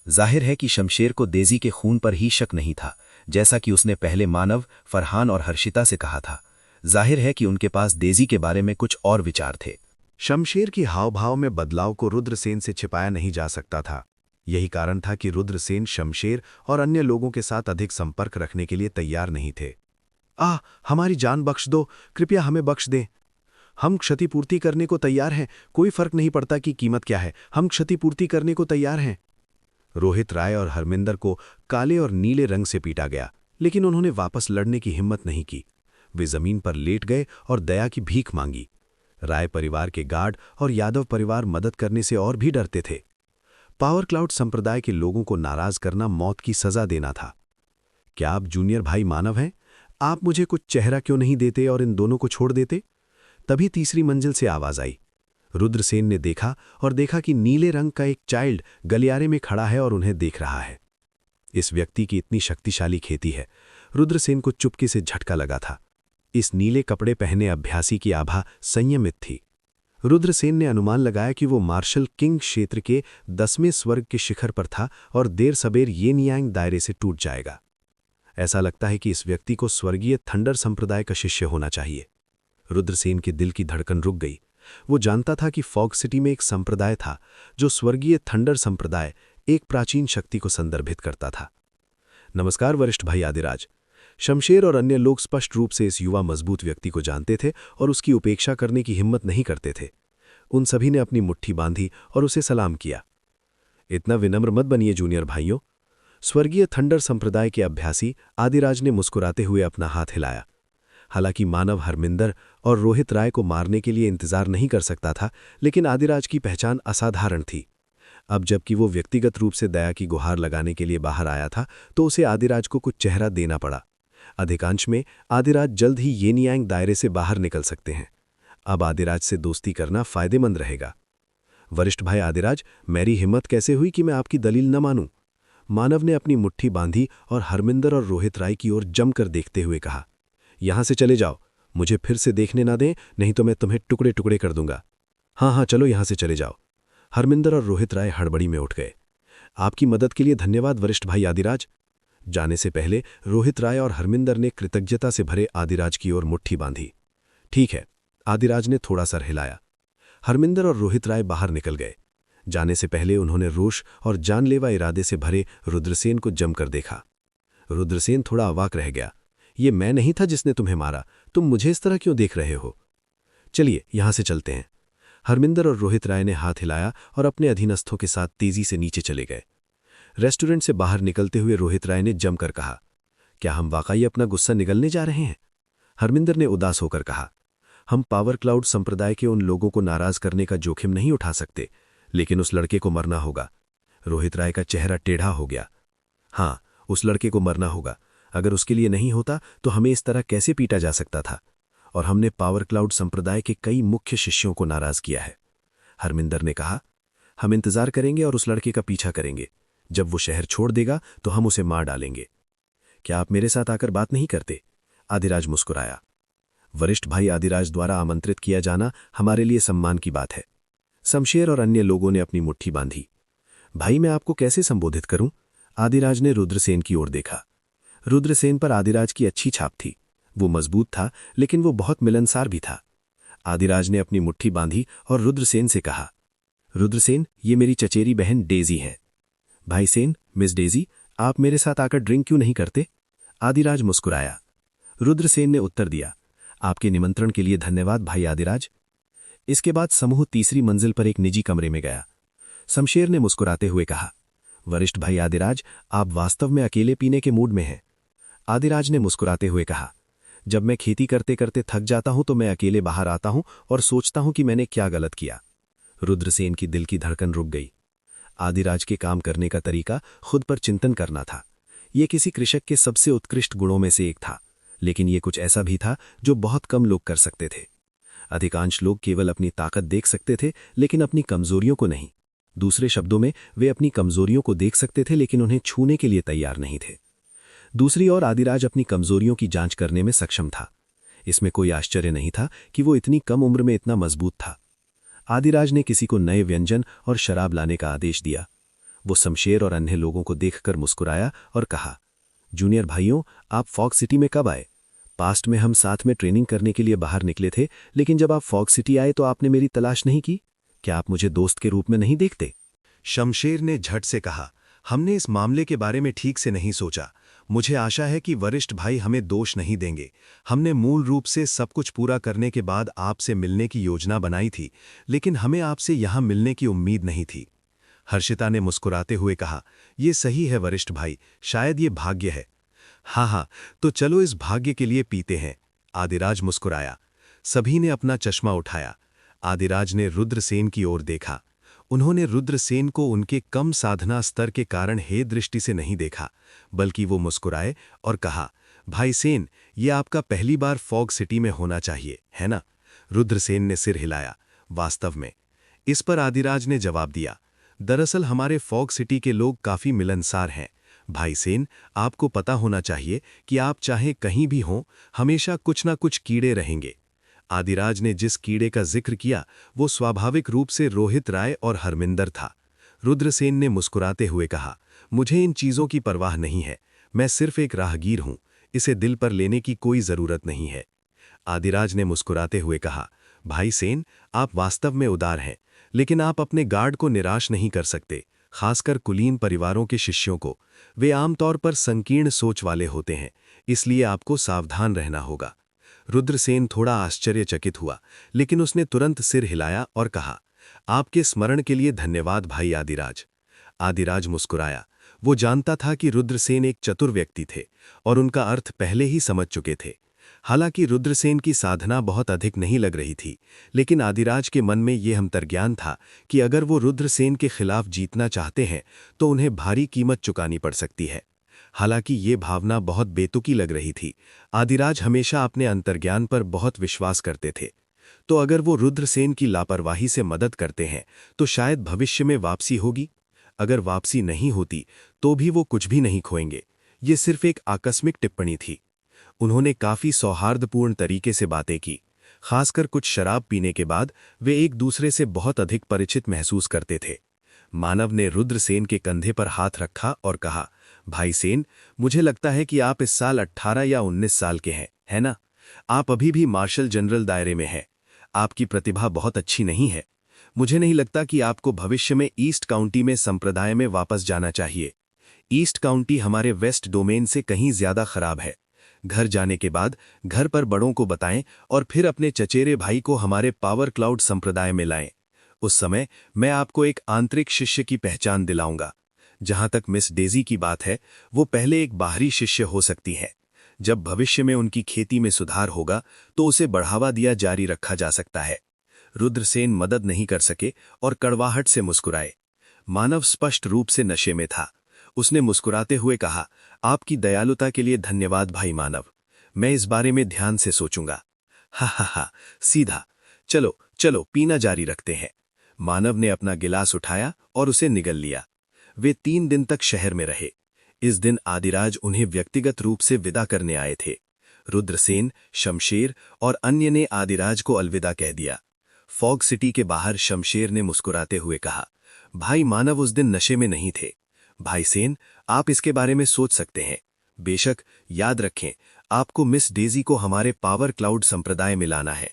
जाहिर है कि शमशेर को डेजी के खून पर ही शक नहीं था, जैसा कि उसने पहले मानव, फरहान और हर्षिता से कहा था। जाहिर है कि उनके पास डेजी के बारे में कुछ और विचार थे। शमशेर की हाव-भाव में बदलाव को रुद्रसेन से छिपाया नहीं जा सकता था। यही कारण था कि रुद्रसेन शमशेर और अन्य लोगों के साथ अधिक संपर्क रखने के लिए तैयार नहीं थे। हमारी जान बख्श दो, कृपया हमें बख्श दें। हम क्षतिपूर्ति करने को तैयार हैं, कोई फर्क नहीं पड़ता कि कीमत क्या है, हम क्षतिपूर्ति करने को तैयार हैं। रोहित राय और हरमिंदर को काले और नीले रंग से पीटा गया, लेकिन उन्होंने वापस लड़ने की हिम्मत नहीं की। वे जमीन पर लेट गए और दया की भीख मांगी। राय परिवार के गार्ड और यादव परिवार मदद करने से और भी डरते थे। पावर क्लाउड संप्रदाय के लोगों को नाराज करना मौत की सजा देना था। क्या आप जूनियर भाई मानव हैं? आप मुझे कुछ चेहरा क्यों नहीं देते और इन दोनों को छोड़ देते? तभी तीसरी मंजिल से आवाज आई। रुद्रसेन ने देखा और देखा कि नीले रंग का एक चाइल्ड गलियारे में खड़ा है और उन्हें देख रहा है। इस व्यक्ति की इतनी शक्तिशाली खेती है। रुद्रसेन को चुपके से झटका लगा था। इस नीले कपड़े पहने अभ्यासी की आभा संयमित थी। रुद्रसेन ने अनुमान लगाया कि वो मार्शल किंग क्षेत्र के 10वें स्वर्ग के शिखर पर था और देर सबेर ये नियांग दायरे से टूट जाएगा। ऐसा लगता है कि इस व्यक्ति को स्वर्गीय थंडर संप्रदाय का शिष्य होना चाहिए। रुद्रसेन के दिल की धड़कन रुक गई। वो जानता था कि फॉग सिटी में एक संप्रदाय था जो स्वर्गीय थंडर संप्रदाय, एक प्राचीन शक्ति को संदर्भित करता था। नमस्कार वरिष्ठ भाई आदिराज। शमशेर और अन्य लोग स्पष्ट रूप से इस युवा मजबूत व्यक्ति को जानते थे और उसकी उपेक्षा करने की हिम्मत नहीं करते थे। उन सभी ने अपनी मुट्ठी बांधी और उसे सलाम किया। इतना विनम्र मत बनिए जूनियर भाइयों। स्वर्गीय थंडर संप्रदाय के अभ्यासी आदिराज ने मुस्कुराते हुए अपना हाथ हिलाया। हालांकि मानव हरमिंदर और रोहित राय को मारने के लिए इंतजार नहीं कर सकता था, लेकिन आदिराज की पहचान असाधारण थी। अब जबकि वो व्यक्तिगत रूप से दया की गुहार लगाने के लिए बाहर आया था, तो उसे आदिराज को कुछ चेहरा देना पड़ा। अधिकांश में आदिराज जल्द ही ये नियांग दायरे से बाहर निकल सकते हैं। अब आदिराज से दोस्ती करना फायदेमंद रहेगा। वरिष्ठ भाई आदिराज, मेरी हिम्मत कैसे हुई कि मैं आपकी दलील न मानूं? मानव ने अपनी मुट्ठी बांधी और हरमिंदर और रोहित राय की ओर जमकर देखते हुए कहा, यहां से चले जाओ, मुझे फिर से देखने ना दें, नहीं तो मैं तुम्हें टुकड़े टुकड़े कर दूंगा। हाँ, चलो यहां से चले जाओ। हरमिंदर और रोहित राय हड़बड़ी में उठ गए। आपकी मदद के लिए धन्यवाद वरिष्ठ भाई आदिराज। जाने से पहले रोहित राय और हरमिंदर ने कृतज्ञता से भरे आदिराज की ओर मुट्ठी बांधी। ठीक है, आदिराज ने थोड़ा सर हिलाया। हरमिंदर और रोहित राय बाहर निकल गए। जाने से पहले उन्होंने रोष और जानलेवा इरादे से भरे रुद्रसेन को जमकर देखा। रुद्रसेन थोड़ा अवाक रह गया। ये मैं नहीं था जिसने तुम्हें मारा, तुम मुझे इस तरह क्यों देख रहे हो? चलिए यहां से चलते हैं। हरमिंदर और रोहित राय ने हाथ हिलाया और अपने अधीनस्थों के साथ तेजी से नीचे चले गए। रेस्टोरेंट से बाहर निकलते हुए रोहित राय ने जमकर कहा, क्या हम वाकई अपना गुस्सा निगलने जा रहे हैं? हरमिंदर ने उदास होकर कहा, हम पावर क्लाउड संप्रदाय के उन लोगों को नाराज करने का जोखिम नहीं उठा सकते, लेकिन उस लड़के को मरना होगा। रोहित राय का चेहरा टेढ़ा हो गया। हाँ, उस लड़के को मरना होगा। अगर उसके लिए नहीं होता तो हमें इस तरह कैसे पीटा जा सकता था? और हमने पावर क्लाउड संप्रदाय के कई मुख्य शिष्यों को नाराज किया है। हरमिंदर ने कहा, हम इंतजार करेंगे और उस लड़के का पीछा करेंगे। जब वो शहर छोड़ देगा तो हम उसे मार डालेंगे। क्या आप मेरे साथ आकर बात नहीं करते? आदिराज मुस्कुराया। वरिष्ठ भाई आदिराज द्वारा आमंत्रित किया जाना हमारे लिए सम्मान की बात है। शमशेर और अन्य लोगों ने अपनी मुट्ठी बांधी। भाई, मैं आपको कैसे संबोधित करूं? आदिराज ने रुद्रसेन की ओर देखा। रुद्रसेन पर आदिराज की अच्छी छाप थी। वो मजबूत था, लेकिन वो बहुत मिलनसार भी था। आदिराज ने अपनी मुट्ठी बांधी और रुद्रसेन से कहा, रुद्रसेन, ये मेरी चचेरी बहन डेजी है। भाई सेन, मिस डेजी, आप मेरे साथ आकर ड्रिंक क्यों नहीं करते? आदिराज मुस्कुराया। रुद्रसेन ने उत्तर दिया, आपके निमंत्रण के लिए धन्यवाद भाई आदिराज। इसके बाद समूह तीसरी मंजिल पर एक निजी कमरे में गया। शमशेर ने मुस्कुराते हुए कहा, वरिष्ठ भाई आदिराज, आप वास्तव में अकेले पीने के मूड में हैं। आदिराज ने मुस्कुराते हुए कहा, जब मैं खेती करते करते थक जाता हूं तो मैं अकेले बाहर आता हूं और सोचता हूं कि मैंने क्या गलत किया। रुद्रसेन की दिल की धड़कन रुक गई। आदिराज के काम करने का तरीका खुद पर चिंतन करना था। ये किसी कृषक के सबसे उत्कृष्ट गुणों में से एक था, लेकिन ये कुछ ऐसा भी था जो बहुत कम लोग कर सकते थे। अधिकांश लोग केवल अपनी ताकत देख सकते थे, लेकिन अपनी कमजोरियों को नहीं। दूसरे शब्दों में, वे अपनी कमजोरियों को देख सकते थे, लेकिन उन्हें छूने के लिए तैयार नहीं थे। दूसरी ओर आदिराज अपनी कमजोरियों की जांच करने में सक्षम था। इसमें कोई आश्चर्य नहीं था कि वो इतनी कम उम्र में इतना मजबूत था। आदिराज ने किसी को नए व्यंजन और शराब लाने का आदेश दिया। वो शमशेर और अन्य लोगों को देखकर मुस्कुराया और कहा, जूनियर भाइयों, आप फॉग सिटी में कब आए? पास्ट में हम साथ में ट्रेनिंग करने के लिए बाहर निकले थे, लेकिन जब आप फॉग सिटी आए तो आपने मेरी तलाश नहीं की। क्या आप मुझे दोस्त के रूप में नहीं देखते? शमशेर ने झट से कहा, हमने इस मामले के बारे में ठीक से नहीं सोचा। मुझे आशा है कि वरिष्ठ भाई हमें दोष नहीं देंगे। हमने मूल रूप से सब कुछ पूरा करने के बाद आपसे मिलने की योजना बनाई थी, लेकिन हमें आपसे यहां मिलने की उम्मीद नहीं थी। हर्षिता ने मुस्कुराते हुए कहा, ये सही है वरिष्ठ भाई, शायद ये भाग्य है। हाँ, तो चलो इस भाग्य के लिए पीते हैं। आदिराज मुस्कुराया। सभी ने अपना चश्मा उठाया। आदिराज ने रुद्रसेन की ओर देखा। उन्होंने रुद्रसेन को उनके कम साधना स्तर के कारण हे दृष्टि से नहीं देखा, बल्कि वो मुस्कुराए और कहा, भाई सेन, ये आपका पहली बार फॉग सिटी में होना चाहिए, है ना? रुद्रसेन ने सिर हिलाया। वास्तव में। इस पर आदिराज ने जवाब दिया, दरअसल हमारे फॉग सिटी के लोग काफी मिलनसार हैं। भाई सेन, आपको पता होना चाहिए कि आप चाहे कहीं भी हों, हमेशा कुछ ना कुछ कीड़े रहेंगे। आदिराज ने जिस कीड़े का जिक्र किया वो स्वाभाविक रूप से रोहित राय और हरमिंदर था। रुद्रसेन ने मुस्कुराते हुए कहा, मुझे इन चीजों की परवाह नहीं है, मैं सिर्फ एक राहगीर हूं, इसे दिल पर लेने की कोई जरूरत नहीं है। आदिराज ने मुस्कुराते हुए कहा, भाई सेन, आप वास्तव में उदार हैं, लेकिन आप अपने गार्ड को निराश नहीं कर सकते, खासकर कुलीन परिवारों के शिष्यों को। वे आमतौर पर संकीर्ण सोच वाले होते हैं, इसलिए आपको सावधान रहना होगा। रुद्रसेन थोड़ा आश्चर्यचकित हुआ, लेकिन उसने तुरंत सिर हिलाया और कहा, आपके स्मरण के लिए धन्यवाद भाई आदिराज। आदिराज मुस्कुराया। वो जानता था कि रुद्रसेन एक चतुर व्यक्ति थे और उनका अर्थ पहले ही समझ चुके थे। हालांकि रुद्रसेन की साधना बहुत अधिक नहीं लग रही थी, लेकिन आदिराज के मन में यह अंतर्ज्ञान था कि अगर वो रुद्रसेन के खिलाफ जीतना चाहते हैं तो उन्हें भारी कीमत चुकानी पड़ सकती है। हालांकि ये भावना बहुत बेतुकी लग रही थी। आदिराज हमेशा अपने अंतर्ज्ञान पर बहुत विश्वास करते थे। तो अगर वो रुद्रसेन की लापरवाही से मदद करते हैं तो शायद भविष्य में वापसी होगी। अगर वापसी नहीं होती तो भी वो कुछ भी नहीं खोएंगे। ये सिर्फ एक आकस्मिक टिप्पणी थी। उन्होंने काफी सौहार्दपूर्ण तरीके से बातें की। खासकर कुछ शराब पीने के बाद वे एक दूसरे से बहुत अधिक परिचित महसूस करते थे। मानव ने रुद्रसेन के कंधे पर हाथ रखा और कहा, भाई सेन, मुझे लगता है कि आप इस साल 18 या 19 साल के हैं, है ना? आप अभी भी मार्शल जनरल दायरे में हैं। आपकी प्रतिभा बहुत अच्छी नहीं है। मुझे नहीं लगता कि आपको भविष्य में ईस्ट काउंटी में संप्रदाय में वापस जाना चाहिए। ईस्ट काउंटी हमारे वेस्ट डोमेन से कहीं ज्यादा खराब है। घर जाने के बाद घर पर बड़ों को बताएं और फिर अपने चचेरे भाई को हमारे पावर क्लाउड संप्रदाय में लाएं। उस समय मैं आपको एक आंतरिक शिष्य की पहचान दिलाऊंगा। जहां तक मिस डेजी की बात है, वो पहले एक बाहरी शिष्य हो सकती है। जब भविष्य में उनकी खेती में सुधार होगा तो उसे बढ़ावा दिया जारी रखा जा सकता है। रुद्रसेन मदद नहीं कर सके और कड़वाहट से मुस्कुराए। मानव स्पष्ट रूप से नशे में था। उसने मुस्कुराते हुए कहा, आपकी दयालुता के लिए धन्यवाद भाई मानव। मैं इस बारे में ध्यान से सोचूंगा। हा, सीधा। चलो चलो पीना जारी रखते हैं। मानव ने अपना गिलास उठाया और उसे निगल लिया। वे 3 दिन तक शहर में रहे। इस दिन आदिराज उन्हें व्यक्तिगत रूप से विदा करने आए थे। रुद्रसेन, शमशेर और अन्य ने आदिराज को अलविदा कह दिया। फॉग सिटी के बाहर शमशेर ने मुस्कुराते हुए कहा, भाई मानव उस दिन नशे में नहीं थे। भाई सेन, आप इसके बारे में सोच सकते हैं। बेशक, याद रखें, आपको मिस डेजी को हमारे पावर क्लाउड संप्रदाय में लाना है।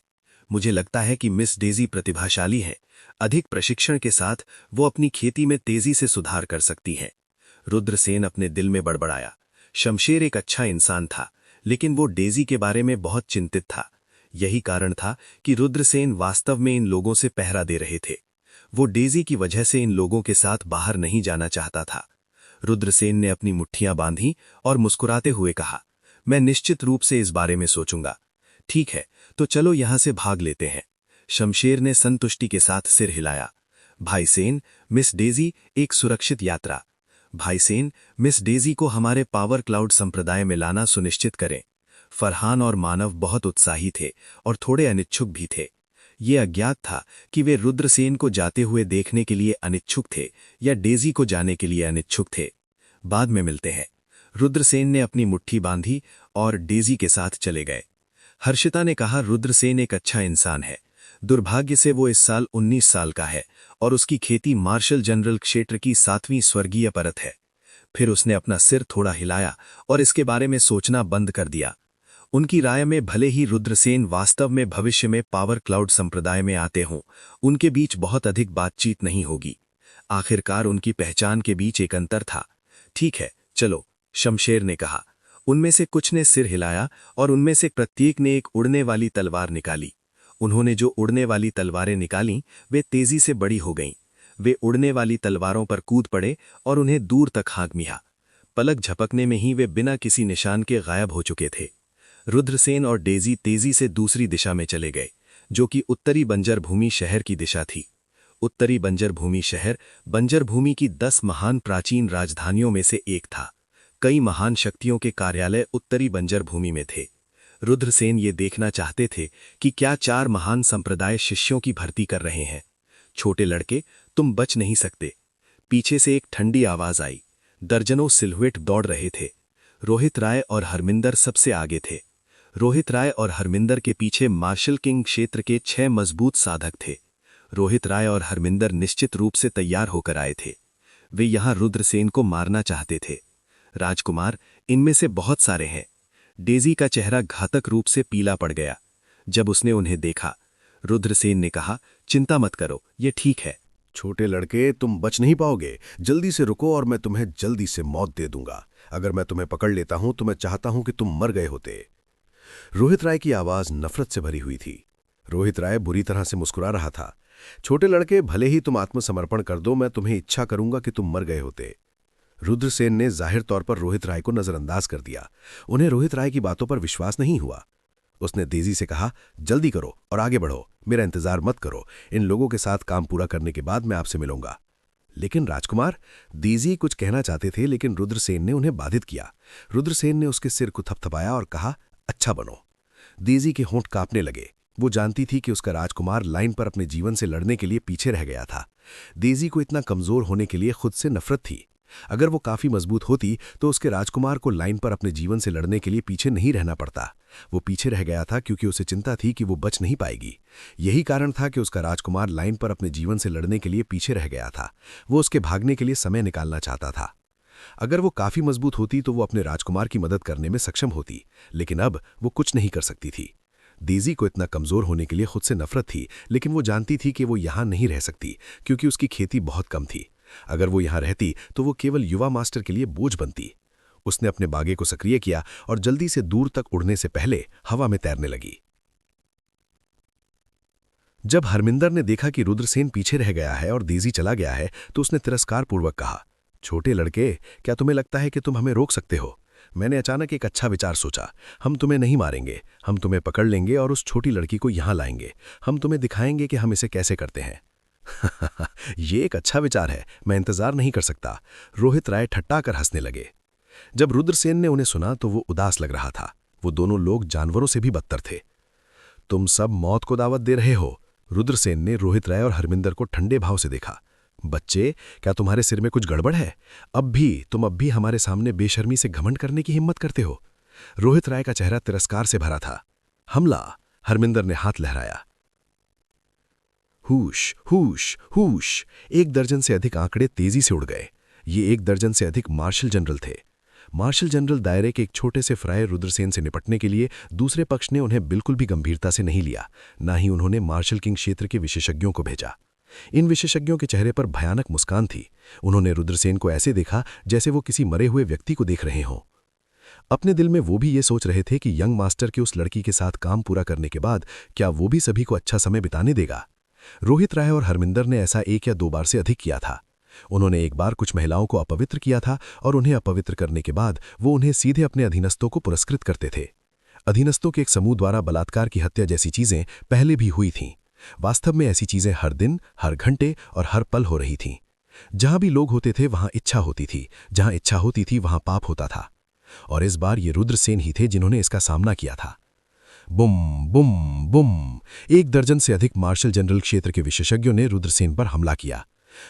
मुझे लगता है कि मिस डेजी प्रतिभाशाली हैं। अधिक प्रशिक्षण के साथ वो अपनी खेती में तेजी से सुधार कर सकती हैं। रुद्रसेन अपने दिल में बड़बड़ाया। शमशेर एक अच्छा इंसान था, लेकिन वो डेजी के बारे में बहुत चिंतित था। यही कारण था कि रुद्रसेन वास्तव में इन लोगों से पहरा दे रहे थे। वो डेजी की वजह से इन लोगों के साथ बाहर नहीं जाना चाहता था। रुद्रसेन ने अपनी मुट्ठियां बांधी और मुस्कुराते हुए कहा, मैं निश्चित रूप से इस बारे में सोचूंगा। ठीक है, तो चलो यहां से भाग लेते हैं। शमशेर ने संतुष्टि के साथ सिर हिलाया। भाई सेन, मिस डेजी, एक सुरक्षित यात्रा। भाई सेन, मिस डेजी को हमारे पावर क्लाउड संप्रदाय में लाना सुनिश्चित करें। फरहान और मानव बहुत उत्साही थे और थोड़े अनिच्छुक भी थे। ये अज्ञात था कि वे रुद्रसेन को जाते हुए देखने के लिए अनिच्छुक थे या डेजी को जाने के लिए अनिच्छुक थे। बाद में मिलते हैं। रुद्रसेन ने अपनी मुट्ठी बांधी और डेजी के साथ चले गए। हर्षिता ने कहा, रुद्रसेन एक अच्छा इंसान है। दुर्भाग्य से वो इस साल 19 साल का है और उसकी खेती मार्शल जनरल क्षेत्र की 7वीं स्वर्गीय परत है। फिर उसने अपना सिर थोड़ा हिलाया और इसके बारे में सोचना बंद कर दिया। उनकी राय में भले ही रुद्रसेन वास्तव में भविष्य में पावर क्लाउड संप्रदाय में आते हों, उनके बीच बहुत अधिक बातचीत नहीं होगी। आखिरकार उनकी पहचान के बीच एक अंतर था। ठीक है, चलो, शमशेर ने कहा। उनमें से कुछ ने सिर हिलाया और उनमें से प्रत्येक ने एक उड़ने वाली तलवार निकाली। उन्होंने जो उड़ने वाली तलवारें निकालीं, वे तेजी से बड़ी हो गईं। वे उड़ने वाली तलवारों पर कूद पड़े और उन्हें दूर तक हाँक मिया। पलक झपकने में ही वे बिना किसी निशान के गायब हो चुके थे। रुद्रसेन और डेजी तेजी से दूसरी दिशा में चले गए, जो कि उत्तरी बंजर भूमि शहर की दिशा थी। उत्तरी बंजर भूमि शहर बंजर भूमि की 10 महान प्राचीन राजधानियों में से एक था। कई महान शक्तियों के कार्यालय उत्तरी बंजर भूमि में थे। रुद्रसेन ये देखना चाहते थे कि क्या 4 महान संप्रदाय शिष्यों की भर्ती कर रहे हैं। छोटे लड़के, तुम बच नहीं सकते। पीछे से एक ठंडी आवाज आई। दर्जनों सिलहुएट दौड़ रहे थे। रोहित राय और हरमिंदर सबसे आगे थे। रोहित राय और हरमिंदर के पीछे मार्शल किंग क्षेत्र के 6 मजबूत साधक थे। रोहित राय और हरमिंदर निश्चित रूप से तैयार होकर आए थे। वे यहां रुद्रसेन को मारना चाहते थे। राजकुमार, इनमें से बहुत सारे हैं। डेजी का चेहरा घातक रूप से पीला पड़ गया जब उसने उन्हें देखा। रुद्रसेन ने कहा, चिंता मत करो, ये ठीक है। छोटे लड़के, तुम बच नहीं पाओगे। जल्दी से रुको और मैं तुम्हें जल्दी से मौत दे दूंगा। अगर मैं तुम्हें पकड़ लेता हूं तो मैं चाहता हूं कि तुम मर गए होते। रोहित राय की आवाज नफरत से भरी हुई थी। रोहित राय बुरी तरह से मुस्कुरा रहा था। छोटे लड़के, भले ही तुम आत्मसमर्पण कर दो, मैं तुम्हें इच्छा करूंगा कि तुम मर गए होते। रुद्रसेन ने जाहिर तौर पर रोहित राय को नजरअंदाज कर दिया। उन्हें रोहित राय की बातों पर विश्वास नहीं हुआ। उसने तेजी से कहा, जल्दी करो और आगे बढ़ो, मेरा इंतजार मत करो। इन लोगों के साथ काम पूरा करने के बाद मैं आपसे मिलूंगा। लेकिन राजकुमार, दीजी कुछ कहना चाहते थे, लेकिन रुद्रसेन ने उन्हें बाधित किया। रुद्रसेन ने उसके सिर को थपथपाया और कहा, अच्छा बनो। दीजी के होंठ कांपने लगे। वो जानती थी कि उसका राजकुमार लाइन पर अपने जीवन से लड़ने के लिए पीछे रह गया था। दीजी को इतना कमजोर होने के लिए खुद से नफरत थी। अगर वो काफी मजबूत होती तो उसके राजकुमार को लाइन पर अपने जीवन से लड़ने के लिए पीछे नहीं रहना पड़ता। वो पीछे रह गया था क्योंकि उसे चिंता थी कि वो बच नहीं पाएगी। यही कारण था कि उसका राजकुमार लाइन पर अपने जीवन से लड़ने के लिए पीछे रह गया था। वो उसके भागने के लिए समय निकालना चाहता था। अगर वो काफी मजबूत होती तो वो अपने राजकुमार की मदद करने में सक्षम होती, लेकिन अब वो कुछ नहीं कर सकती थी। दीजी को इतना कमजोर होने के लिए खुद से नफरत थी, लेकिन वो जानती थी कि वो यहां नहीं रह सकती क्योंकि उसकी खेती बहुत कम थी। अगर वो यहां रहती तो वो केवल युवा मास्टर के लिए बोझ बनती। उसने अपने बागे को सक्रिय किया और जल्दी से दूर तक उड़ने से पहले हवा में तैरने लगी। जब हरमिंदर ने देखा कि रुद्रसेन पीछे रह गया है और दीजी चला गया है तो उसने तिरस्कारपूर्वक कहा, छोटे लड़के, क्या तुम्हें लगता है कि तुम हमें रोक सकते हो? मैंने अचानक एक अच्छा विचार सोचा। हम तुम्हें नहीं मारेंगे, हम तुम्हें पकड़ लेंगे और उस छोटी लड़की को यहां लाएंगे। हम तुम्हें दिखाएंगे कि हम इसे कैसे करते हैं। ये एक अच्छा विचार है, मैं इंतजार नहीं कर सकता। रोहित राय ठट्टा कर हंसने लगे। जब रुद्रसेन ने उन्हें सुना तो वो उदास लग रहा था। वो दोनों लोग जानवरों से भी बदतर थे। तुम सब मौत को दावत दे रहे हो। रुद्रसेन ने रोहित राय और हरमिंदर को ठंडे भाव से देखा। बच्चे, क्या तुम्हारे सिर में कुछ गड़बड़ है? तुम अब भी हमारे सामने बेशर्मी से घमंड करने की हिम्मत करते हो? रोहित राय का चेहरा तिरस्कार से भरा था। हमला! हरमिंदर ने हाथ लहराया। हुश हुश हुश! 1 दर्जन से अधिक आंकड़े तेजी से उड़ गए। ये 1 दर्जन से अधिक मार्शल जनरल थे। मार्शल जनरल दायरे के एक छोटे से फ्रायर रुद्रसेन से निपटने के लिए दूसरे पक्ष ने उन्हें बिल्कुल भी गंभीरता से नहीं लिया, ना ही उन्होंने मार्शल किंग क्षेत्र के विशेषज्ञों को भेजा। इन विशेषज्ञों के चेहरे पर भयानक मुस्कान थी। उन्होंने रुद्रसेन को ऐसे देखा जैसे वो किसी मरे हुए व्यक्ति को देख रहे हों। अपने दिल में वो भी ये सोच रहे थे कि यंग मास्टर के उस लड़की के साथ काम पूरा करने के बाद क्या वो भी सभी को अच्छा समय बिताने देगा। रोहित राय और हरमिंदर ने ऐसा 1 या 2 बार से अधिक किया था। उन्होंने एक बार कुछ महिलाओं को अपवित्र किया था और उन्हें अपवित्र करने के बाद वो उन्हें सीधे अपने अधीनस्थों को पुरस्कृत करते थे। अधीनस्थों के एक समूह द्वारा बलात्कार की हत्या जैसी चीजें पहले भी हुई थीं। वास्तव में ऐसी चीजें हर दिन, हर घंटे और हर पल हो रही थीं। जहां भी लोग होते थे वहां इच्छा होती थी, जहां इच्छा होती थी वहां पाप होता था। और इस बार ये रुद्रसेन ही थे जिन्होंने इसका सामना किया था। बुम बुम बुम, 1 दर्जन से अधिक मार्शल जनरल क्षेत्र के विशेषज्ञों ने रुद्रसेन पर हमला किया।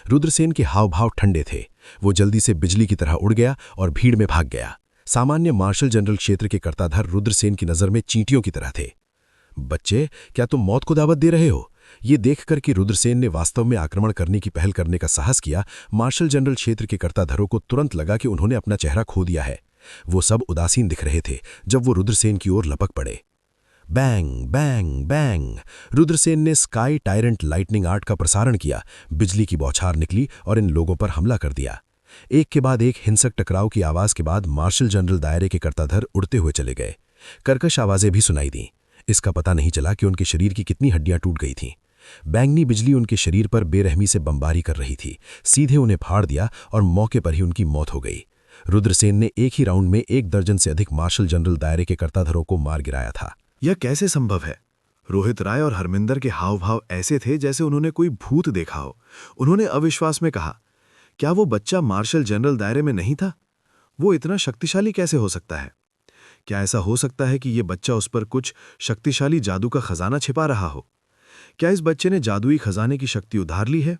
रुद्रसेन के हाव भाव ठंडे थे। वो जल्दी से बिजली की तरह उड़ गया और भीड़ में भाग गया। सामान्य मार्शल जनरल क्षेत्र के कर्ताधर रुद्रसेन की नजर में चींटियों की तरह थे। बच्चे, क्या तुम मौत को दावत दे रहे हो? ये देखकर कि रुद्रसेन ने वास्तव में आक्रमण करने की पहल करने का साहस किया, मार्शल जनरल क्षेत्र के कर्ताधरों को तुरंत लगा कि उन्होंने अपना चेहरा खो दिया है। वो सब उदासीन दिख रहे थे जब वो रुद्रसेन की ओर लपक पड़े। बैंग बैंग बैंग, रुद्रसेन ने स्काई टायरेंट लाइटनिंग आर्ट का प्रसारण किया। बिजली की बौछार निकली और इन लोगों पर हमला कर दिया। एक के बाद एक हिंसक टकराव की आवाज के बाद मार्शल जनरल दायरे के कर्ताधर उड़ते हुए चले गए। कर्कश आवाजें भी सुनाई दीं। इसका पता नहीं चला कि उनके शरीर की कितनी हड्डियां टूट गई थीं। बैंगनी बिजली उनके शरीर पर बेरहमी से बमबारी कर रही थी। सीधे उन्हें फाड़ दिया और मौके पर ही उनकी मौत हो गई। रुद्रसेन ने एक ही राउंड में 1 दर्जन से अधिक मार्शल जनरल दायरे के कर्ताधरों को मार गिराया था। यह कैसे संभव है? रोहित राय और हरमिंदर के हाव भाव ऐसे थे जैसे उन्होंने कोई भूत देखा हो। उन्होंने अविश्वास में कहा, क्या वो बच्चा मार्शल जनरल दायरे में नहीं था? वो इतना शक्तिशाली कैसे हो सकता है? क्या ऐसा हो सकता है कि ये बच्चा उस पर कुछ शक्तिशाली जादू का खजाना छिपा रहा हो? क्या इस बच्चे ने जादुई खजाने की शक्ति उधार ली है?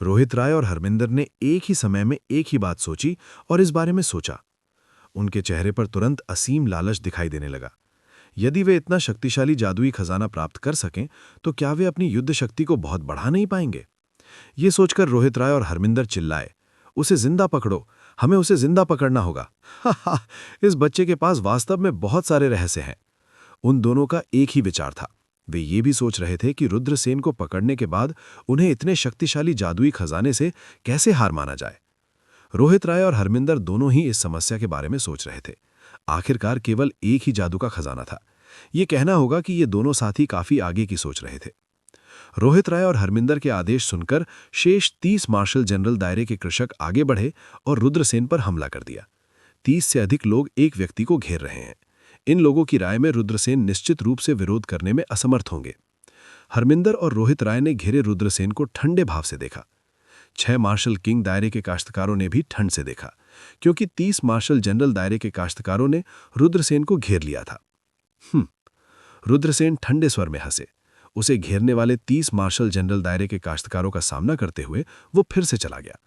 रोहित राय और हरमिंदर ने एक ही समय में एक ही बात सोची और इस बारे में सोचा। उनके चेहरे पर तुरंत असीम लालच दिखाई देने लगा। यदि वे इतना शक्तिशाली जादुई खजाना प्राप्त कर सकें तो क्या वे अपनी युद्ध शक्ति को बहुत बढ़ा नहीं पाएंगे? ये सोचकर रोहित राय और हरमिंदर चिल्लाए, उसे जिंदा पकड़ो, हमें उसे जिंदा पकड़ना होगा। हा, इस बच्चे के पास वास्तव में बहुत सारे रहस्य हैं। उन दोनों का एक ही विचार था। वे ये भी सोच रहे थे कि रुद्रसेन को पकड़ने के बाद उन्हें इतने शक्तिशाली जादुई खजाने से कैसे हार माना जाए। रोहित राय और हरमिंदर दोनों ही इस समस्या के बारे में सोच रहे थे। आखिरकार केवल एक ही जादू का खजाना था। ये कहना होगा कि ये दोनों साथी काफी आगे की सोच रहे थे। रोहित राय और हरमिंदर के आदेश सुनकर शेष 30 मार्शल जनरल दायरे के कृषक आगे बढ़े और रुद्रसेन पर हमला कर दिया। 30 से अधिक लोग एक व्यक्ति को घेर रहे हैं। इन लोगों की राय में रुद्रसेन निश्चित रूप से विरोध करने में असमर्थ होंगे। हरमिंदर और रोहित राय ने घिरे रुद्रसेन को ठंडे भाव से देखा। 6 मार्शल किंग दायरे के काश्तकारों ने भी ठंड से देखा, क्योंकि 30 मार्शल जनरल दायरे के काश्तकारों ने रुद्रसेन को घेर लिया था। रुद्रसेन ठंडे स्वर में हंसे। उसे घेरने वाले 30 मार्शल जनरल दायरे के काश्तकारों का सामना करते हुए वो फिर से चला गया।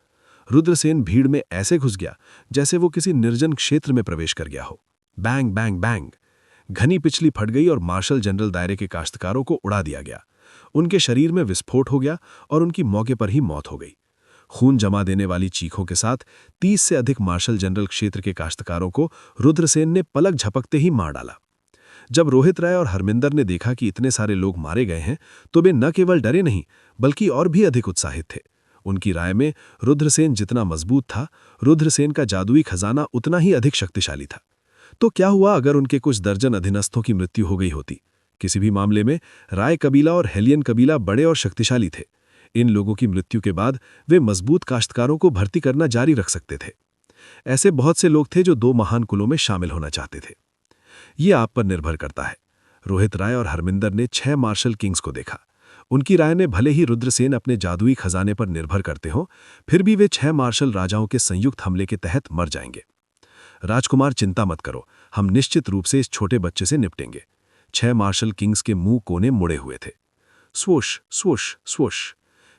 रुद्रसेन भीड़ में ऐसे घुस गया जैसे वो किसी निर्जन क्षेत्र में प्रवेश कर गया हो। बैंग बैंग बैंग, घनी पिछली फट गई और मार्शल जनरल दायरे के काश्तकारों को उड़ा दिया गया। उनके शरीर में विस्फोट हो गया और उनकी मौके पर ही मौत हो गई। खून जमा देने वाली चीखों के साथ 30 से अधिक मार्शल जनरल क्षेत्र के काश्तकारों को रुद्रसेन ने पलक झपकते ही मार डाला। जब रोहित राय और हरमिंदर ने देखा कि इतने सारे लोग मारे गए हैं तो वे न केवल डरे नहीं बल्कि और भी अधिक उत्साहित थे। उनकी राय में रुद्रसेन जितना मजबूत था, रुद्रसेन का जादुई खजाना उतना ही अधिक शक्तिशाली था। तो क्या हुआ अगर उनके कुछ दर्जन अधीनस्थों की मृत्यु हो गई होती? किसी भी मामले में राय कबीला और हेलियन कबीला बड़े और शक्तिशाली थे। इन लोगों की मृत्यु के बाद वे मजबूत काश्तकारों को भर्ती करना जारी रख सकते थे। ऐसे बहुत से लोग थे जो 2 महान कुलों में शामिल होना चाहते थे। ये आप पर निर्भर करता है। रोहित राय और हरमिंदर ने 6 मार्शल किंग्स को देखा। उनकी राय में भले ही रुद्रसेन अपने जादुई खजाने पर निर्भर करते हों, फिर भी वे 6 मार्शल राजाओं के संयुक्त हमले के तहत मर जाएंगे। राजकुमार, चिंता मत करो, हम निश्चित रूप से इस छोटे बच्चे से निपटेंगे। 6 मार्शल किंग्स के मुंह कोने मुड़े हुए थे। Swoosh swoosh swoosh,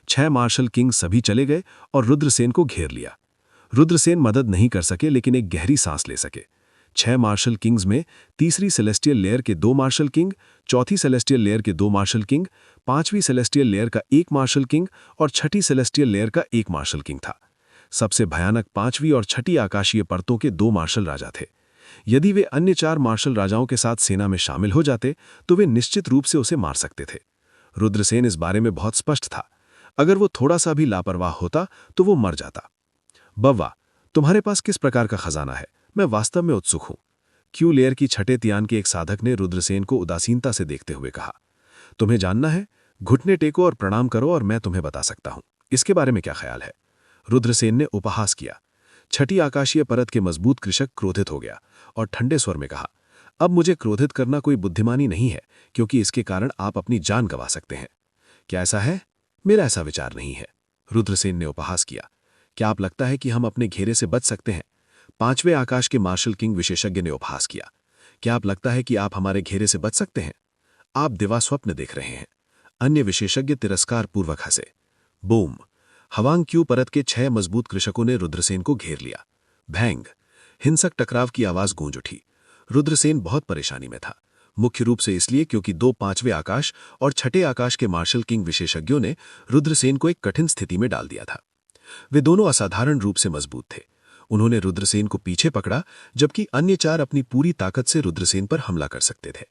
6 martial king सभी चले गए और रुद्रसेन को घेर लिया। रुद्रसेन मदद नहीं कर सके लेकिन एक गहरी सांस ले सके। 6 मार्शल किंग्स में तीसरी सेलेस्टियल लेयर के 2 मार्शल किंग, चौथी सेलेस्टियल लेयर के 2 मार्शल किंग, 5वीं सेलेस्टियल लेयर का 1 मार्शल किंग और 6ठी सेलेस्टियल लेयर का 1 मार्शल किंग था। सबसे भयानक 5वीं और 6ठी आकाशीय परतों के 2 मार्शल राजा थे। यदि वे अन्य 4 मार्शल राजाओं के साथ सेना में शामिल हो जाते तो वे निश्चित रूप से उसे मार सकते थे। रुद्रसेन इस बारे में बहुत स्पष्ट था। अगर वो थोड़ा सा भी लापरवाह होता तो वो मर जाता। बव्वा, तुम्हारे पास किस प्रकार का खजाना है? मैं वास्तव में उत्सुक हूं। क्यू लेयर की छठे त्यान के एक साधक ने रुद्रसेन को उदासीनता से देखते हुए कहा। तुम्हें जानना है? घुटने टेको और प्रणाम करो और मैं तुम्हें बता सकता हूं। इसके बारे में क्या ख्याल है? रुद्रसेन ने उपहास किया। छठी आकाशीय परत के मजबूत कृषक क्रोधित हो गया और ठंडे स्वर में कहा, अब मुझे क्रोधित करना कोई बुद्धिमानी नहीं है, क्योंकि इसके कारण आप अपनी जान गंवा सकते हैं। क्या ऐसा है? मेरा ऐसा विचार नहीं है। रुद्रसेन ने उपहास किया। क्या आप लगता है कि हम अपने घेरे से बच सकते हैं? 5वें आकाश के मार्शल किंग विशेषज्ञ ने उपहास किया। क्या आप लगता है कि आप हमारे घेरे से बच सकते हैं? आप दिवा स्वप्न देख रहे हैं। अन्य विशेषज्ञ तिरस्कार पूर्वक हंसे। बूम! हवांग क्यू परत के 6 मजबूत कृषकों ने रुद्रसेन को घेर लिया। भैंग! हिंसक टकराव की आवाज गूंज उठी। रुद्रसेन बहुत परेशानी में था, मुख्य रूप से इसलिए क्योंकि 2 5वें आकाश और 6ठे आकाश के मार्शल किंग विशेषज्ञों ने रुद्रसेन को एक कठिन स्थिति में डाल दिया था। वे दोनों असाधारण रूप से मजबूत थे। उन्होंने रुद्रसेन को पीछे पकड़ा, जबकि अन्य 4 अपनी पूरी ताकत से रुद्रसेन पर हमला कर सकते थे।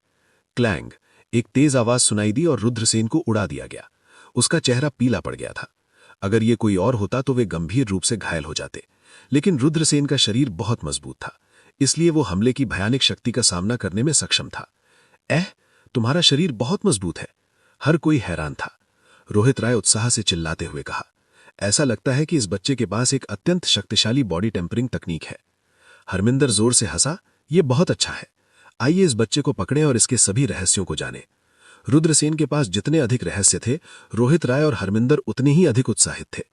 क्लैंग! एक तेज आवाज सुनाई दी और रुद्रसेन को उड़ा दिया गया। उसका चेहरा पीला पड़ गया था। अगर ये कोई और होता तो वे गंभीर रूप से घायल हो जाते, लेकिन रुद्रसेन का शरीर बहुत मजबूत था, इसलिए वो हमले की भयानक शक्ति का सामना करने में सक्षम था। तुम्हारा शरीर बहुत मजबूत है। हर कोई हैरान था। रोहित राय उत्साह से चिल्लाते हुए कहा, ऐसा लगता है कि इस बच्चे के पास एक अत्यंत शक्तिशाली बॉडी टेम्परिंग तकनीक है। हरमिंदर जोर से हंसा। ये बहुत अच्छा है। आइए इस बच्चे को पकड़ें और इसके सभी रहस्यों को जानें। रुद्रसेन के पास जितने अधिक रहस्य थे, रोहित राय और हरमिंदर उतने ही अधिक उत्साहित थे।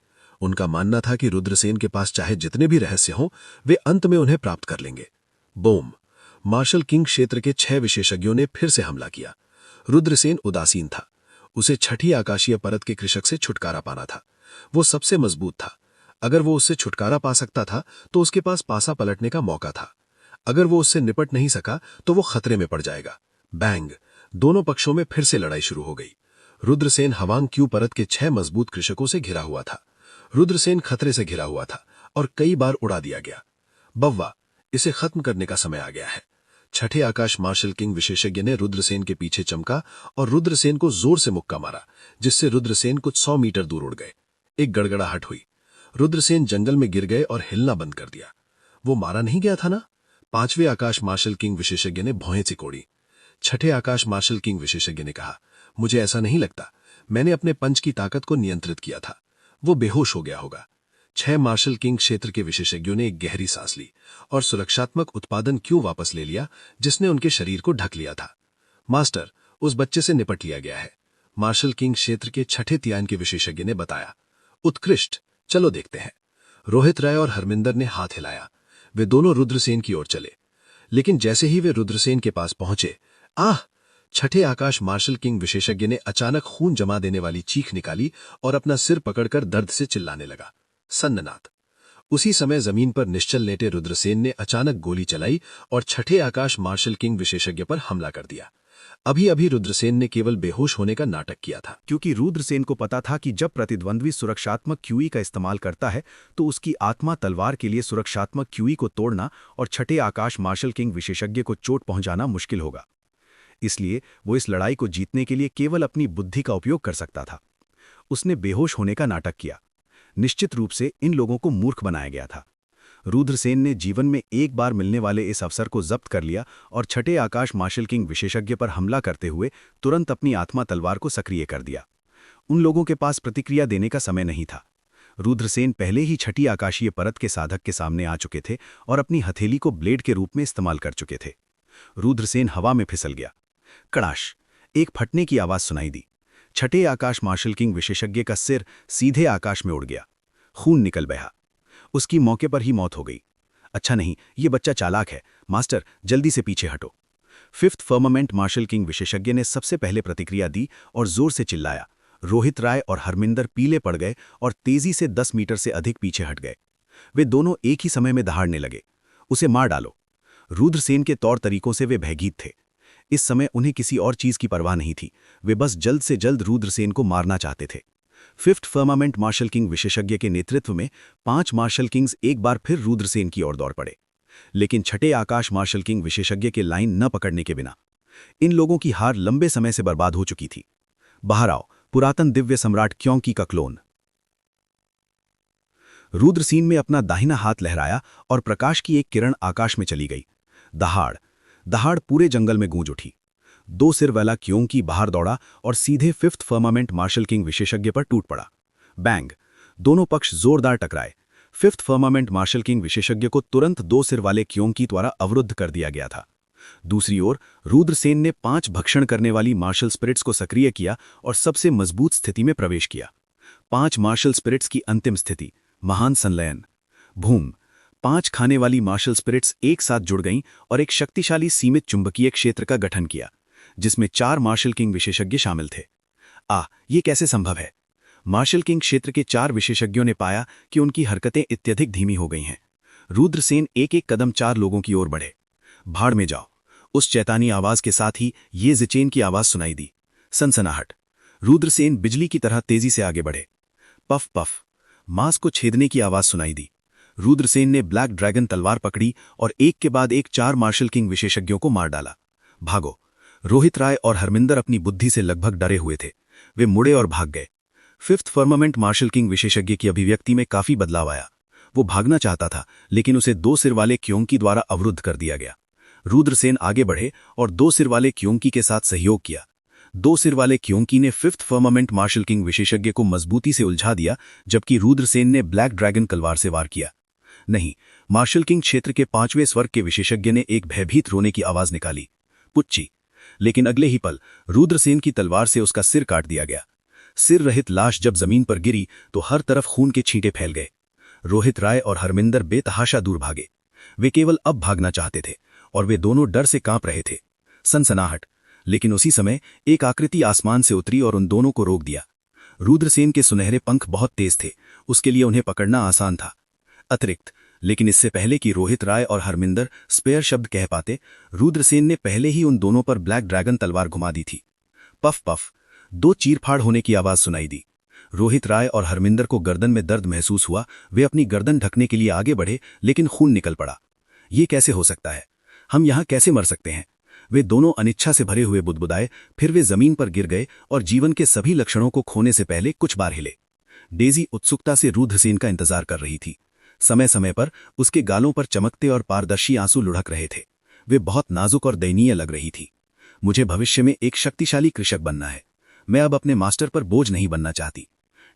उनका मानना था कि रुद्रसेन के पास चाहे जितने भी रहस्य हों, वे अंत में उन्हें प्राप्त कर लेंगे। बूम! मार्शल किंग क्षेत्र के 6 विशेषज्ञों ने फिर से हमला किया। रुद्रसेन उदासीन था। उसे छठी आकाशीय परत के कृषक से छुटकारा पाना था। वो सबसे मजबूत था। अगर वो उससे छुटकारा पा सकता था तो उसके पास पासा पलटने का मौका था। अगर वो उससे निपट नहीं सका तो वो खतरे में पड़ जाएगा। बैंग! दोनों पक्षों में फिर से लड़ाई शुरू हो गई। रुद्रसेन हवांग क्यू परत के 6 मजबूत कृषकों से घिरा हुआ था। रुद्रसेन खतरे से घिरा हुआ था और कई बार उड़ा दिया गया। बव्वा, इसे खत्म करने का समय आ गया है। छठे आकाश मार्शल किंग विशेषज्ञ ने रुद्रसेन के पीछे चमका और रुद्रसेन को जोर से मुक्का मारा, जिससे रुद्रसेन कुछ 100 मीटर दूर उड़ गए। एक गड़गड़ाहट हुई। रुद्रसेन जंगल में गिर गए और हिलना बंद कर दिया। वो मारा नहीं गया था ना? 5वें आकाश मार्शल किंग विशेषज्ञ ने भौहें चिकोड़ी। छठे आकाश मार्शल किंग विशेषज्ञ ने कहा, मुझे ऐसा नहीं लगता। मैंने अपने पंच की ताकत को नियंत्रित किया था। वो बेहोश हो गया होगा। 6 मार्शल किंग क्षेत्र के विशेषज्ञों ने एक गहरी सांस ली और सुरक्षात्मक उत्पादन क्यों वापस ले लिया जिसने उनके शरीर को ढक लिया था। मास्टर, उस बच्चे से निपट लिया गया है, मार्शल किंग क्षेत्र के 6ठे त्यान के विशेषज्ञ ने बताया। उत्कृष्ट, चलो देखते हैं। रोहित राय और हरमिंदर ने हाथ हिलाया। वे दोनों रुद्रसेन की ओर चले, लेकिन जैसे ही वे रुद्रसेन के पास पहुंचे, छठे आकाश मार्शल किंग विशेषज्ञ ने अचानक खून जमा देने वाली चीख निकाली और अपना सिर पकड़कर दर्द से चिल्लाने लगा। सन्नाट। उसी समय जमीन पर निश्चल लेटे रुद्रसेन ने अचानक गोली चलाई और छठे आकाश मार्शल किंग विशेषज्ञ पर हमला कर दिया। अभी अभी रुद्रसेन ने केवल बेहोश होने का नाटक किया था, क्योंकि रुद्रसेन को पता था कि जब प्रतिद्वंद्वी सुरक्षात्मक क्यूई का इस्तेमाल करता है तो उसकी आत्मा तलवार के लिए सुरक्षात्मक क्यूई को तोड़ना और छठे आकाश मार्शल किंग विशेषज्ञ को चोट पहुंचाना मुश्किल होगा। इसलिए वो इस लड़ाई को जीतने के लिए केवल अपनी बुद्धि का उपयोग कर सकता था। उसने बेहोश होने का नाटक किया। निश्चित रूप से इन लोगों को मूर्ख बनाया गया था। रुद्रसेन ने जीवन में एक बार मिलने वाले इस अवसर को जब्त कर लिया और छठे आकाश मार्शल किंग विशेषज्ञ पर हमला करते हुए तुरंत अपनी आत्मा तलवार को सक्रिय कर दिया। उन लोगों के पास प्रतिक्रिया देने का समय नहीं था। रुद्रसेन पहले ही छठी आकाशीय परत के साधक के सामने आ चुके थे और अपनी हथेली को ब्लेड के रूप में इस्तेमाल कर चुके थे। रुद्रसेन हवा में फिसल गया। कड़ाश! एक फटने की आवाज सुनाई दी। छठे आकाश मार्शल किंग विशेषज्ञ का सिर सीधे आकाश में उड़ गया। खून निकल बहा। उसकी मौके पर ही मौत हो गई। अच्छा नहीं, ये बच्चा चालाक है। मास्टर, जल्दी से पीछे हटो। 5th फर्मामेंट मार्शल किंग विशेषज्ञ ने सबसे पहले प्रतिक्रिया दी और जोर से चिल्लाया। रोहित राय और हरमिंदर पीले पड़ गए और तेजी से 10 मीटर से अधिक पीछे हट गए। वे दोनों एक ही समय में दहाड़ने लगे। उसे मार डालो। रुद्रसेन के तौर तरीकों से वे भयभीत थे। इस समय उन्हें किसी और चीज की परवाह नहीं थी। वे बस जल्द से जल्द रुद्रसेन को मारना चाहते थे। फिफ्थ फर्मामेंट मार्शल किंग विशेषज्ञ के नेतृत्व में 5 मार्शल किंग्स एक बार फिर रुद्रसेन की ओर दौड़ पड़े, लेकिन छठे आकाश मार्शल किंग विशेषज्ञ के लाइन न पकड़ने के बिना इन लोगों की हार लंबे समय से बर्बाद हो चुकी थी। बाहर आओ, पुरातन दिव्य सम्राट क्योंकी का क्लोन। रुद्रसेन में अपना दाहिना हाथ लहराया और प्रकाश की एक किरण आकाश में चली गई। दहाड़ दहाड़ पूरे जंगल में गूंज उठी। 2 सिर वाला क्योंकी बाहर दौड़ा और सीधे फिफ्थ फर्मामेंट मार्शल किंग विशेषज्ञ पर टूट पड़ा। बैंग, दोनों पक्ष जोरदार टकराए। फिफ्थ फर्मामेंट मार्शल किंग विशेषज्ञ को तुरंत 2 सिर वाले क्योंकी द्वारा अवरुद्ध कर दिया गया था। दूसरी ओर रुद्रसेन ने 5 भक्षण करने वाली मार्शल स्पिरिट्स को सक्रिय किया और सबसे मजबूत स्थिति में प्रवेश किया। 5 मार्शल स्पिरिट्स की अंतिम स्थिति, महान संलयन। भूम, 5 खाने वाली मार्शल स्पिरिट्स एक साथ जुड़ गईं और एक शक्तिशाली सीमित चुंबकीय क्षेत्र का गठन किया, जिसमें 4 मार्शल किंग विशेषज्ञ शामिल थे। ये कैसे संभव है? मार्शल किंग क्षेत्र के 4 विशेषज्ञों ने पाया कि उनकी हरकतें अत्यधिक धीमी हो गई हैं। रुद्रसेन एक कदम 4 लोगों की ओर बढ़े। भाड़ में जाओ, उस चैतानी आवाज के साथ ही ये ज़िचेन की आवाज सुनाई दी। सनसनाहट। रुद्रसेन बिजली की तरह तेजी से आगे बढ़े। पफ पफ, मांस को छेदने की आवाज सुनाई दी। रुद्रसेन ने ब्लैक ड्रैगन तलवार पकड़ी और एक के बाद एक 4 मार्शल किंग विशेषज्ञों को मार डाला। भागो। रोहित राय और हरमिंदर अपनी बुद्धि से लगभग डरे हुए थे। वे मुड़े और भाग गए। फिफ्थ फर्मामेंट मार्शल किंग विशेषज्ञ की अभिव्यक्ति में काफी बदलाव आया। वो भागना चाहता था, लेकिन उसे 2 सिर वाले क्योंकी द्वारा अवरुद्ध कर दिया गया। रुद्रसेन आगे बढ़े और 2 सिर वाले क्योंकी के साथ सहयोग किया। 2 सिर वाले क्योंकी ने फिफ्थ फर्मामेंट मार्शल किंग विशेषज्ञ को मजबूती से उलझा दिया, जबकि रुद्रसेन ने ब्लैक ड्रैगन तलवार से वार किया। नहीं, मार्शल किंग क्षेत्र के 5वें स्वर्ग के विशेषज्ञ ने एक भयभीत रोने की आवाज निकाली, पुच्ची। लेकिन अगले ही पल रुद्रसेन की तलवार से उसका सिर काट दिया गया। सिर रहित लाश जब जमीन पर गिरी तो हर तरफ खून के छींटे फैल गए। रोहित राय और हरमिंदर बेतहाशा दूर भागे। वे केवल अब भागना चाहते थे और वे दोनों डर से कांप रहे थे। सनसनाहट। लेकिन उसी समय एक आकृति आसमान से उतरी और उन दोनों को रोक दिया। रुद्रसेन के सुनहरे पंख बहुत तेज थे, उसके लिए उन्हें पकड़ना आसान था। अतिरिक्त, लेकिन इससे पहले कि रोहित राय और हरमिंदर स्पेयर शब्द कह पाते, रुद्रसेन ने पहले ही उन दोनों पर ब्लैक ड्रैगन तलवार घुमा दी थी। पफ पफ, 2 चीरफाड़ होने की आवाज सुनाई दी। रोहित राय और हरमिंदर को गर्दन में दर्द महसूस हुआ। वे अपनी गर्दन ढकने के लिए आगे बढ़े, लेकिन खून निकल पड़ा। ये कैसे हो सकता है? हम यहाँ कैसे मर सकते हैं? वे दोनों अनिच्छा से भरे हुए बुदबुदाए, फिर वे जमीन पर गिर गए और जीवन के सभी लक्षणों को खोने से पहले कुछ बार हिले। डेजी उत्सुकता से रुद्रसेन का इंतजार कर रही थी। समय समय पर उसके गालों पर चमकते और पारदर्शी आंसू लुढ़क रहे थे। वे बहुत नाजुक और दयनीय लग रही थी। मुझे भविष्य में एक शक्तिशाली कृषक बनना है। मैं अब अपने मास्टर पर बोझ नहीं बनना चाहती।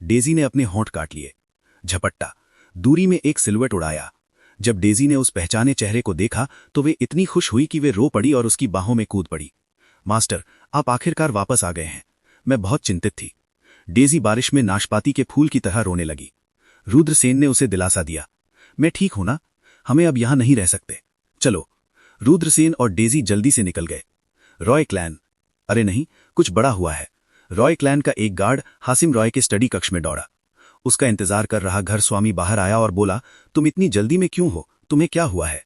डेजी ने अपने होंठ काट लिए। झपट्टा, दूरी में एक सिलवट उड़ाया। जब डेजी ने उस पहचाने चेहरे को देखा तो वे इतनी खुश हुई कि वे रो पड़ी और उसकी बाहों में कूद पड़ी। मास्टर, आप आखिरकार वापस आ गए हैं। मैं बहुत चिंतित थी। डेजी बारिश में नाशपाती के फूल की तरह रोने लगी। रुद्रसेन ने उसे दिलासा दिया, मैं ठीक हूं ना, हमें अब यहां नहीं रह सकते, चलो। रुद्रसेन और डेजी जल्दी से निकल गए। रॉय क्लैन, अरे नहीं, कुछ बड़ा हुआ है। रॉय क्लैन का एक गार्ड हासिम रॉय के स्टडी कक्ष में दौड़ा। उसका इंतजार कर रहा घर स्वामी बाहर आया और बोला, तुम इतनी जल्दी में क्यों हो? तुम्हें क्या हुआ है?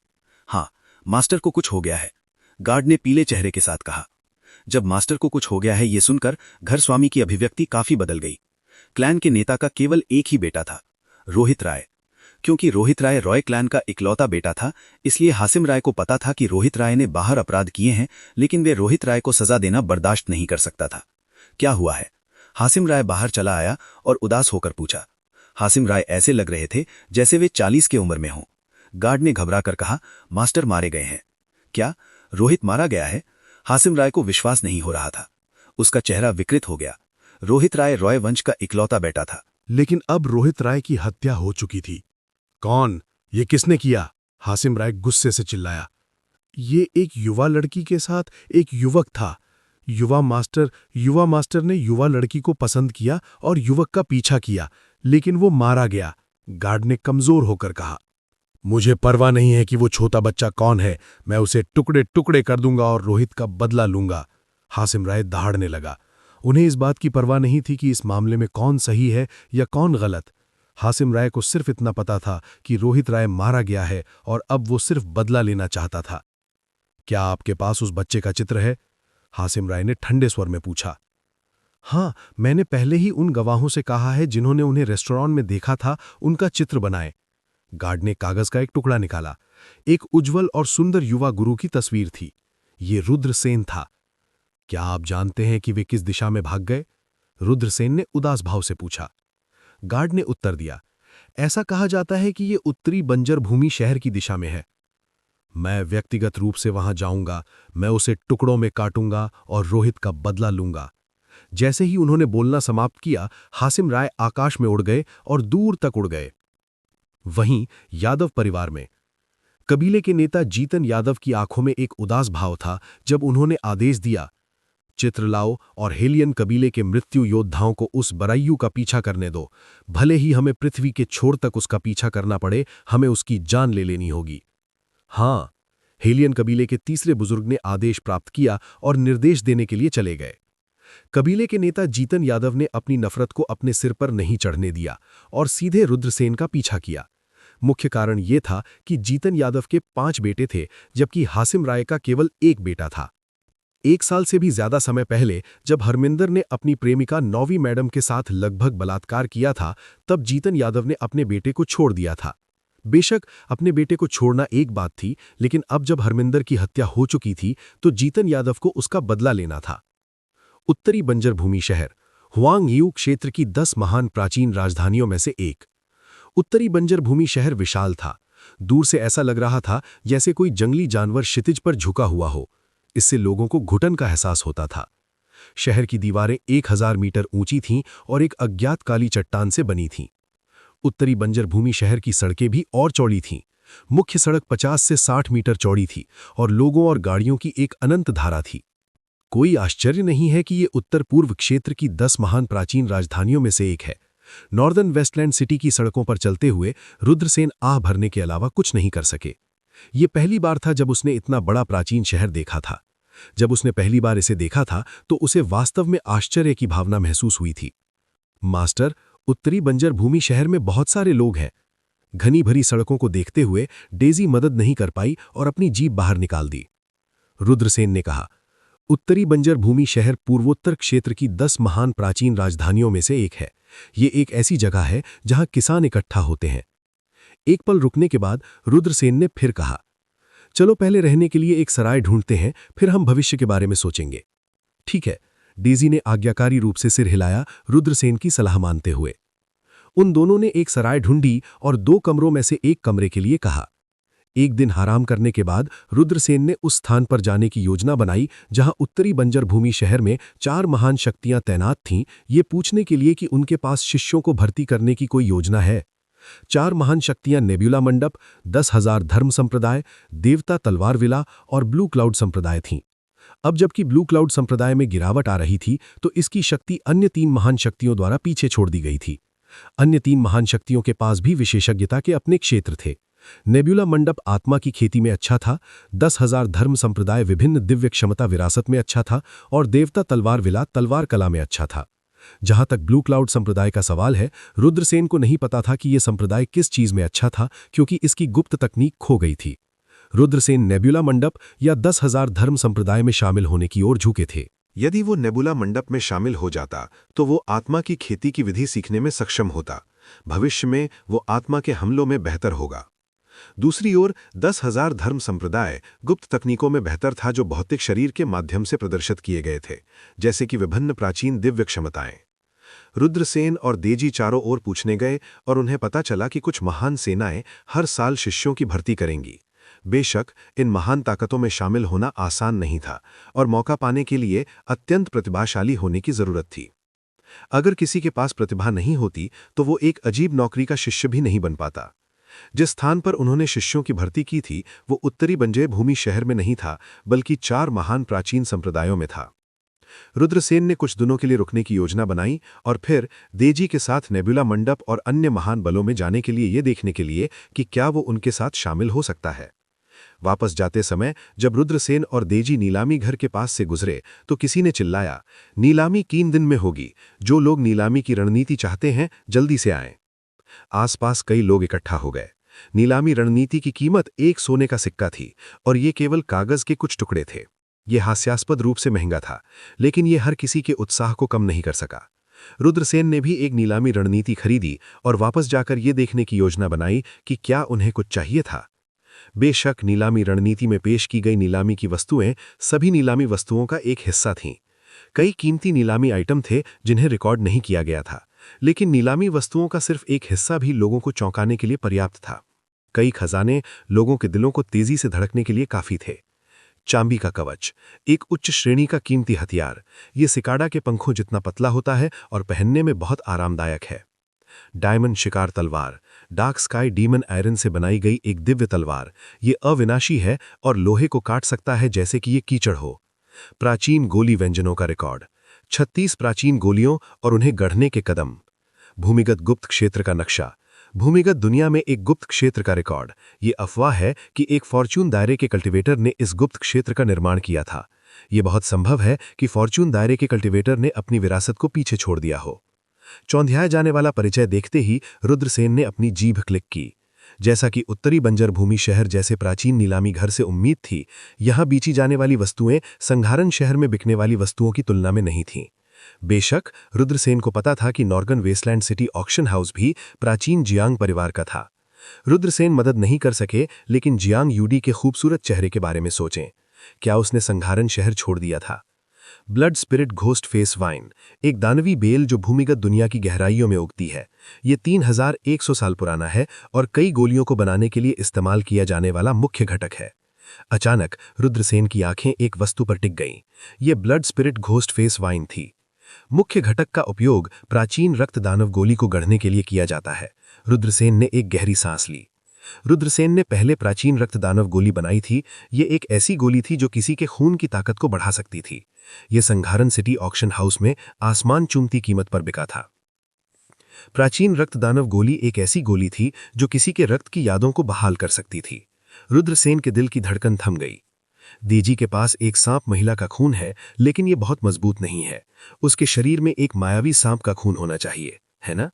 हाँ, मास्टर को कुछ हो गया है, गार्ड ने पीले चेहरे के साथ कहा। जब मास्टर को कुछ हो गया है, ये सुनकर घर स्वामी की अभिव्यक्ति काफी बदल गई। क्लैन के नेता का केवल एक ही बेटा था, रोहित राय। क्योंकि रोहित राय रॉय क्लैन का इकलौता बेटा था, इसलिए हासिम राय को पता था कि रोहित राय ने बाहर अपराध किए हैं, लेकिन वे रोहित राय को सजा देना बर्दाश्त नहीं कर सकता था। क्या हुआ है? हासिम राय बाहर चला आया और उदास होकर पूछा। हासिम राय ऐसे लग रहे थे जैसे वे 40 की उम्र में हों। गार्ड ने घबराकर कहा, मास्टर मारे गए हैं। क्या? रोहित मारा गया है? हासिम राय को विश्वास नहीं हो रहा था। उसका चेहरा विकृत हो गया। रोहित राय रॉय वंश का इकलौता बेटा था। लेकिन अब रोहित राय की हत्या हो चुकी थी। कौन? ये किसने किया? हासिम राय गुस्से से चिल्लाया। ये एक युवा लड़की के साथ एक युवक था। युवा मास्टर ने युवा लड़की को पसंद किया और युवक का पीछा किया, लेकिन वो मारा गया। गार्ड ने कमजोर होकर कहा, मुझे परवाह नहीं है कि वो छोटा बच्चा कौन है, मैं उसे टुकड़े टुकड़े कर दूंगा और रोहित का बदला लूंगा। हासिम राय दहाड़ने लगा। उन्हें इस बात की परवाह नहीं थी कि इस मामले में कौन सही है या कौन गलत। हासिम राय को सिर्फ इतना पता था कि रोहित राय मारा गया है और अब वो सिर्फ बदला लेना चाहता था। क्या आपके पास उस बच्चे का चित्र है? हासिम राय ने ठंडे स्वर में पूछा। हाँ, मैंने पहले ही उन गवाहों से कहा है जिन्होंने उन्हें रेस्टोरेंट में देखा था, उनका चित्र बनाए। गार्ड ने कागज का एक टुकड़ा निकाला। एक उज्जवल और सुंदर युवा गुरु की तस्वीर थी। ये रुद्रसेन था। क्या आप जानते हैं कि वे किस दिशा में भाग गए? रुद्रसेन ने उदास भाव से पूछा। गार्ड ने उत्तर दिया, ऐसा कहा जाता है कि ये उत्तरी बंजर भूमि शहर की दिशा में है। मैं व्यक्तिगत रूप से वहां जाऊंगा, मैं उसे टुकड़ों में काटूंगा और रोहित का बदला लूंगा। जैसे ही उन्होंने बोलना समाप्त किया, हासिम राय आकाश में उड़ गए और दूर तक उड़ गए। वहीं यादव परिवार में कबीले के नेता जीतन यादव की आंखों में एक उदास भाव था जब उन्होंने आदेश दिया, चित्र लाओ और हेलियन कबीले के मृत्यु योद्धाओं को उस बराइयू का पीछा करने दो। भले ही हमें पृथ्वी के छोर तक उसका पीछा करना पड़े, हमें उसकी जान ले लेनी होगी। हाँ, हेलियन कबीले के तीसरे बुजुर्ग ने आदेश प्राप्त किया और निर्देश देने के लिए चले गए। कबीले के नेता जीतन यादव ने अपनी नफरत को अपने सिर पर नहीं चढ़ने दिया और सीधे रुद्रसेन का पीछा किया। मुख्य कारण यह था कि जीतन यादव के 5 बेटे थे, जबकि हासिम राय का केवल एक बेटा था। 1 साल से भी ज्यादा समय पहले जब हरमिंदर ने अपनी प्रेमिका नौवी मैडम के साथ लगभग बलात्कार किया था, तब जीतन यादव ने अपने बेटे को छोड़ दिया था। बेशक अपने बेटे को छोड़ना एक बात थी, लेकिन अब जब हरमिंदर की हत्या हो चुकी थी तो जीतन यादव को उसका बदला लेना था। उत्तरी बंजर भूमि शहर हुआंग यू क्षेत्र की 10 महान प्राचीन राजधानियों में से एक। उत्तरी बंजर भूमि शहर विशाल था। दूर से ऐसा लग रहा था जैसे कोई जंगली जानवर क्षितिज पर झुका हुआ हो। इससे लोगों को घुटन का एहसास होता था। शहर की दीवारें 1000 मीटर ऊंची थीं और एक अज्ञात काली चट्टान से बनी थीं। उत्तरी बंजर भूमि शहर की सड़कें भी और चौड़ी थीं। मुख्य सड़क 50 से 60 मीटर चौड़ी थी और लोगों और गाड़ियों की एक अनंत धारा थी। कोई आश्चर्य नहीं है कि ये उत्तर पूर्व क्षेत्र की 10 महान प्राचीन राजधानियों में से एक है। नॉर्दर्न वेस्टलैंड सिटी की सड़कों पर चलते हुए रुद्रसेन आह भरने के अलावा कुछ नहीं कर सके। ये पहली बार था जब उसने इतना बड़ा प्राचीन शहर देखा था। जब उसने पहली बार इसे देखा था तो उसे वास्तव में आश्चर्य की भावना महसूस हुई थी। मास्टर, उत्तरी बंजर भूमि शहर में बहुत सारे लोग हैं। घनी भरी सड़कों को देखते हुए डेजी मदद नहीं कर पाई और अपनी जीभ बाहर निकाल दी। रुद्रसेन ने कहा, उत्तरी बंजर भूमि शहर पूर्वोत्तर क्षेत्र की 10 महान प्राचीन राजधानियों में से एक है। ये एक ऐसी जगह है जहां किसान इकट्ठा होते हैं। एक पल रुकने के बाद रुद्रसेन ने फिर कहा, चलो पहले रहने के लिए एक सराय ढूंढते हैं, फिर हम भविष्य के बारे में सोचेंगे। ठीक है, डेजी ने आज्ञाकारी रूप से सिर हिलाया, रुद्रसेन की सलाह मानते हुए। उन दोनों ने एक सराय ढूंढी और 2 कमरों में से एक कमरे के लिए कहा। एक दिन आराम करने के बाद रुद्रसेन ने उस स्थान पर जाने की योजना बनाई जहां उत्तरी बंजर भूमि शहर में 4 महान शक्तियां तैनात थीं, ये पूछने के लिए कि उनके पास शिष्यों को भर्ती करने की कोई योजना है। 4 महान शक्तियां नेबुला मंडप, 10,000 धर्म संप्रदाय, देवता तलवार विला और ब्लू क्लाउड संप्रदाय थीं। अब जबकि ब्लू क्लाउड संप्रदाय में गिरावट आ रही थी तो इसकी शक्ति अन्य 3 महान शक्तियों द्वारा पीछे छोड़ दी गई थी। अन्य 3 महान शक्तियों के पास भी विशेषज्ञता के अपने क्षेत्र थे। नेबुला मंडप आत्मा की खेती में अच्छा था, 10,000 धर्म संप्रदाय विभिन्न दिव्य क्षमता विरासत में अच्छा था और देवता तलवार विला तलवार कला में अच्छा था। जहां तक ब्लू क्लाउड संप्रदाय का सवाल है, रुद्रसेन को नहीं पता था कि यह संप्रदाय किस चीज में अच्छा था, क्योंकि इसकी गुप्त तकनीक खो गई थी। रुद्रसेन नेबुला मंडप या 10,000 धर्म संप्रदाय में शामिल होने की ओर झुके थे। यदि वो नेबुला मंडप में शामिल हो जाता तो वो आत्मा की खेती की विधि सीखने में सक्षम होता। भविष्य में वो आत्मा के हमलों में बेहतर होगा। दूसरी ओर 10,000 धर्म संप्रदाय गुप्त तकनीकों में बेहतर था, जो भौतिक शरीर के माध्यम से प्रदर्शित किए गए थे, जैसे कि विभिन्न प्राचीन दिव्य क्षमताएं। रुद्रसेन और देजी चारों ओर पूछने गए और उन्हें पता चला कि कुछ महान सेनाएं हर साल शिष्यों की भर्ती करेंगी। बेशक इन महान ताकतों में शामिल होना आसान नहीं था और मौका पाने के लिए अत्यंत प्रतिभाशाली होने की जरूरत थी। अगर किसी के पास प्रतिभा नहीं होती तो वो एक अजीब नौकरी का शिष्य भी नहीं बन पाता। जिस स्थान पर उन्होंने शिष्यों की भर्ती की थी वो उत्तरी बंजर भूमि शहर में नहीं था, बल्कि 4 महान प्राचीन संप्रदायों में था। रुद्रसेन ने कुछ दिनों के लिए रुकने की योजना बनाई और फिर देजी के साथ नेबुला मंडप और अन्य महान बलों में जाने के लिए ये देखने के लिए कि क्या वो उनके साथ शामिल हो सकता है। वापस जाते समय जब रुद्रसेन और देजी नीलामी घर के पास से गुजरे तो किसी ने चिल्लाया, नीलामी 3 दिन में होगी, जो लोग नीलामी की रणनीति चाहते हैं जल्दी से आएं। आसपास कई लोग इकट्ठा हो गए। नीलामी रणनीति की कीमत 1 सोने का सिक्का थी और ये केवल कागज के कुछ टुकड़े थे। ये हास्यास्पद रूप से महंगा था, लेकिन ये हर किसी के उत्साह को कम नहीं कर सका। रुद्रसेन ने भी एक नीलामी रणनीति खरीदी और वापस जाकर ये देखने की योजना बनाई कि क्या उन्हें कुछ चाहिए था। बेशक नीलामी रणनीति में पेश की गई नीलामी की वस्तुएं सभी नीलामी वस्तुओं का एक हिस्सा थीं। कई कीमती नीलामी आइटम थे जिन्हें रिकॉर्ड नहीं किया गया था, लेकिन नीलामी वस्तुओं का सिर्फ एक हिस्सा भी लोगों को चौंकाने के लिए पर्याप्त था। कई खजाने लोगों के दिलों को तेजी से धड़कने के लिए काफी थे। चांदी का कवच, एक उच्च श्रेणी का कीमती हथियार। ये सिकाडा के पंखों जितना पतला होता है और पहनने में बहुत आरामदायक है। डायमंड शिकार तलवार, डार्क स्काई डीमन आयरन से बनाई गई एक दिव्य तलवार। ये अविनाशी है और लोहे को काट सकता है जैसे कि ये कीचड़ हो। प्राचीन गोली व्यंजनों का रिकॉर्ड, 36 प्राचीन गोलियों और उन्हें गढ़ने के कदम। भूमिगत गुप्त क्षेत्र का नक्शा, भूमिगत दुनिया में एक गुप्त क्षेत्र का रिकॉर्ड। ये अफवाह है कि एक फॉर्च्यून दायरे के कल्टीवेटर ने इस गुप्त क्षेत्र का निर्माण किया था। ये बहुत संभव है कि फॉर्च्यून दायरे के कल्टीवेटर ने अपनी विरासत को पीछे छोड़ दिया हो। चौंधियाए जाने वाला परिचय देखते ही रुद्रसेन ने अपनी जीभ क्लिक की। जैसा कि उत्तरी बंजर भूमि शहर जैसे प्राचीन नीलामी घर से उम्मीद थी, यहां बेची जाने वाली वस्तुएं संघारन शहर में बिकने वाली वस्तुओं की तुलना में नहीं थीं। बेशक रुद्रसेन को पता था कि नॉर्गन वेस्टलैंड सिटी ऑक्शन हाउस भी प्राचीन जियांग परिवार का था। रुद्रसेन मदद नहीं कर सके, लेकिन जियांग यूडी के खूबसूरत चेहरे के बारे में सोचें। क्या उसने संघारन शहर छोड़ दिया था? Blood spirit ghost face wine, एक दानवी बेल जो भूमिगत दुनिया की गहराइयों में उगती है। ये 3100 साल पुराना है और कई गोलियों को बनाने के लिए इस्तेमाल किया जाने वाला मुख्य घटक है। अचानक रुद्रसेन की आंखें एक वस्तु पर टिक गईं। ये blood spirit ghost face wine थी। मुख्य घटक का उपयोग प्राचीन रक्त दानव गोली को गढ़ने के लिए किया जाता है। रुद्रसेन ने एक गहरी सांस ली। रुद्रसेन ने पहले प्राचीन रक्त दानव गोली बनाई थी। ये एक ऐसी गोली थी जो किसी के खून की ताकत को बढ़ा सकती थी। ये संघारन सिटी ऑक्शन हाउस में आसमान चूमती कीमत पर बिका था। प्राचीन रक्त दानव गोली एक ऐसी गोली थी जो किसी के रक्त की यादों को बहाल कर सकती थी। रुद्रसेन के दिल की धड़कन थम गई। देजी के पास एक सांप महिला का खून है, लेकिन यह बहुत मजबूत नहीं है। उसके शरीर में एक मायावी सांप का खून होना चाहिए, है ना?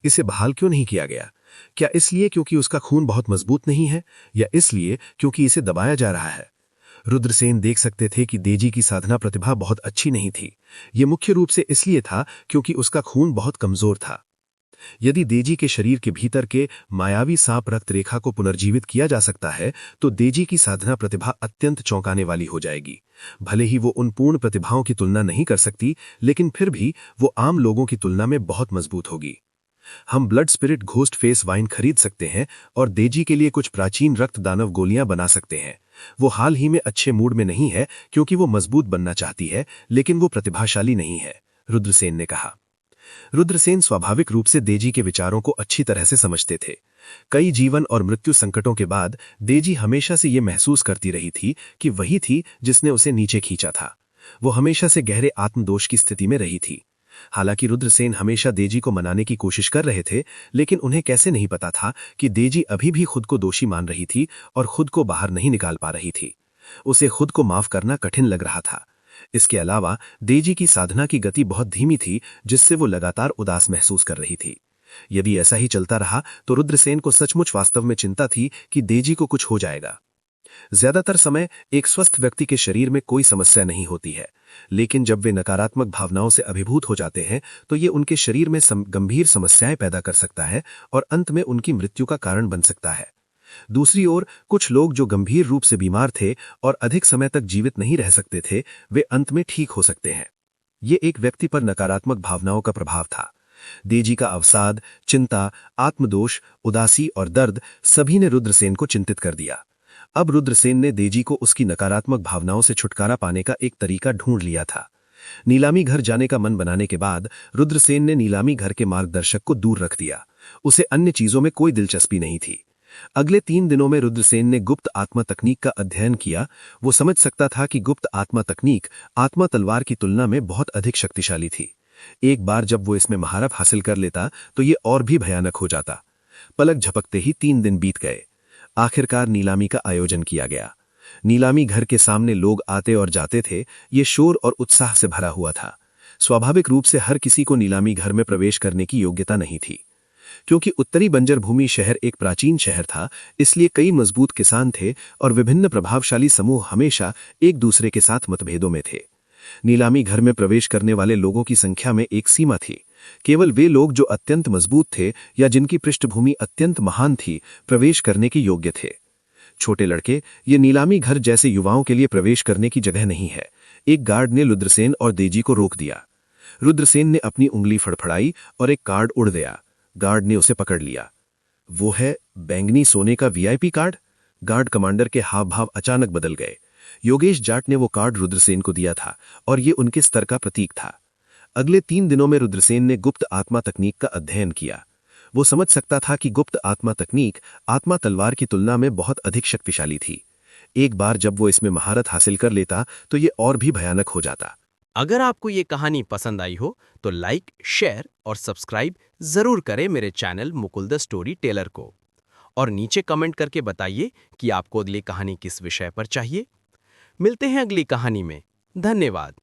इसे बहाल क्यों नहीं किया गया? क्या इसलिए क्योंकि उसका खून बहुत मजबूत नहीं है, या इसलिए क्योंकि इसे दबाया जा रहा है? रुद्रसेन देख सकते थे कि देजी की साधना प्रतिभा बहुत अच्छी नहीं थी। यह मुख्य रूप से इसलिए था क्योंकि उसका खून बहुत कमजोर था। यदि देजी के शरीर के भीतर के मायावी सांप रक्त रेखा को पुनर्जीवित किया जा सकता है, तो देजी की साधना प्रतिभा अत्यंत चौंकाने वाली हो जाएगी। भले ही वो उन पूर्ण प्रतिभाओं की तुलना नहीं कर सकती, लेकिन फिर भी वो आम लोगों की तुलना में बहुत मजबूत होगी। हम blood spirit ghost face wine खरीद सकते हैं और देजी के लिए कुछ प्राचीन रक्त दानव गोलियां बना सकते हैं। वो हाल ही में अच्छे मूड में नहीं है क्योंकि वो मजबूत बनना चाहती है, लेकिन वो प्रतिभाशाली नहीं है, रुद्रसेन ने कहा। रुद्रसेन स्वाभाविक रूप से देजी के विचारों को अच्छी तरह से समझते थे। कई जीवन और मृत्यु संकटों के बाद देजी हमेशा से ये महसूस करती रही थी कि वही थी जिसने उसे नीचे खींचा था। वो हमेशा से गहरे आत्मदोष की स्थिति में रही थी। हालांकि रुद्रसेन हमेशा देजी को मनाने की कोशिश कर रहे थे, लेकिन उन्हें कैसे नहीं पता था कि देजी अभी भी खुद को दोषी मान रही थी और खुद को बाहर नहीं निकाल पा रही थी। उसे खुद को माफ करना कठिन लग रहा था। इसके अलावा देजी की साधना की गति बहुत धीमी थी, जिससे वो लगातार उदास महसूस कर रही थी। यदि ऐसा ही चलता रहा तो रुद्रसेन को सचमुच वास्तव में चिंता थी कि देजी को कुछ हो जाएगा। ज्यादातर समय एक स्वस्थ व्यक्ति के शरीर में कोई समस्या नहीं होती है, लेकिन जब वे नकारात्मक भावनाओं से अभिभूत हो जाते हैं तो ये उनके शरीर में गंभीर समस्याएं पैदा कर सकता है और अंत में उनकी मृत्यु का कारण बन सकता है। दूसरी ओर कुछ लोग जो गंभीर रूप से बीमार थे और अधिक समय तक जीवित नहीं रह सकते थे, वे अंत में ठीक हो सकते हैं। ये एक व्यक्ति पर नकारात्मक भावनाओं का प्रभाव था। देजी का अवसाद, चिंता, आत्मदोष, उदासी और दर्द सभी ने रुद्रसेन को चिंतित कर दिया। अब रुद्रसेन ने देजी को उसकी नकारात्मक भावनाओं से छुटकारा पाने का एक तरीका ढूंढ लिया था। नीलामी घर जाने का मन बनाने के बाद रुद्रसेन ने नीलामी घर के मार्गदर्शक को दूर रख दिया। उसे अन्य चीजों में कोई दिलचस्पी नहीं थी। अगले 3 दिनों में रुद्रसेन ने गुप्त आत्मा तकनीक का अध्ययन किया। वो समझ सकता था कि गुप्त आत्मा तकनीक आत्मा तलवार की तुलना में बहुत अधिक शक्तिशाली थी। एक बार जब वो इसमें महारत हासिल कर लेता तो ये और भी भयानक हो जाता। पलक झपकते ही 3 दिन बीत गए। आखिरकार नीलामी का आयोजन किया गया। नीलामी घर के सामने लोग आते और जाते थे। ये शोर और उत्साह से भरा हुआ था। स्वाभाविक रूप से हर किसी को नीलामी घर में प्रवेश करने की योग्यता नहीं थी। क्योंकि उत्तरी बंजर भूमि शहर एक प्राचीन शहर था, इसलिए कई मजबूत किसान थे और विभिन्न प्रभावशाली समूह हमेशा एक दूसरे के साथ मतभेदों में थे। नीलामी घर में प्रवेश करने वाले लोगों की संख्या में एक सीमा थी। केवल वे लोग जो अत्यंत मजबूत थे या जिनकी पृष्ठभूमि अत्यंत महान थी, प्रवेश करने के योग्य थे। छोटे लड़के, ये नीलामी घर जैसे युवाओं के लिए प्रवेश करने की जगह नहीं है। एक गार्ड ने रुद्रसेन और देजी को रोक दिया। रुद्रसेन ने अपनी उंगली फड़फड़ाई और एक कार्ड उड़ गया। गार्ड ने उसे पकड़ लिया। वो है बैंगनी सोने का वीआईपी कार्ड। गार्ड कमांडर के हाव भाव अचानक बदल गए। योगेश जाट ने वो कार्ड रुद्रसेन को दिया था और ये उनके स्तर का प्रतीक था। अगले 3 दिनों में रुद्रसेन ने गुप्त आत्मा तकनीक का अध्ययन किया। वो समझ सकता था कि गुप्त आत्मा तकनीक आत्मा तलवार की तुलना में बहुत अधिक शक्तिशाली थी। एक बार जब वो इसमें महारत हासिल कर लेता तो ये और भी भयानक हो जाता। अगर आपको ये कहानी पसंद आई हो तो लाइक, शेयर और सब्सक्राइब जरूर करें मेरे channel Mukul the story teller को। और नीचे कमेंट करके बताइए कि आपको अगली कहानी किस विषय पर चाहिए। मिलते हैं अगली कहानी में। धन्यवाद।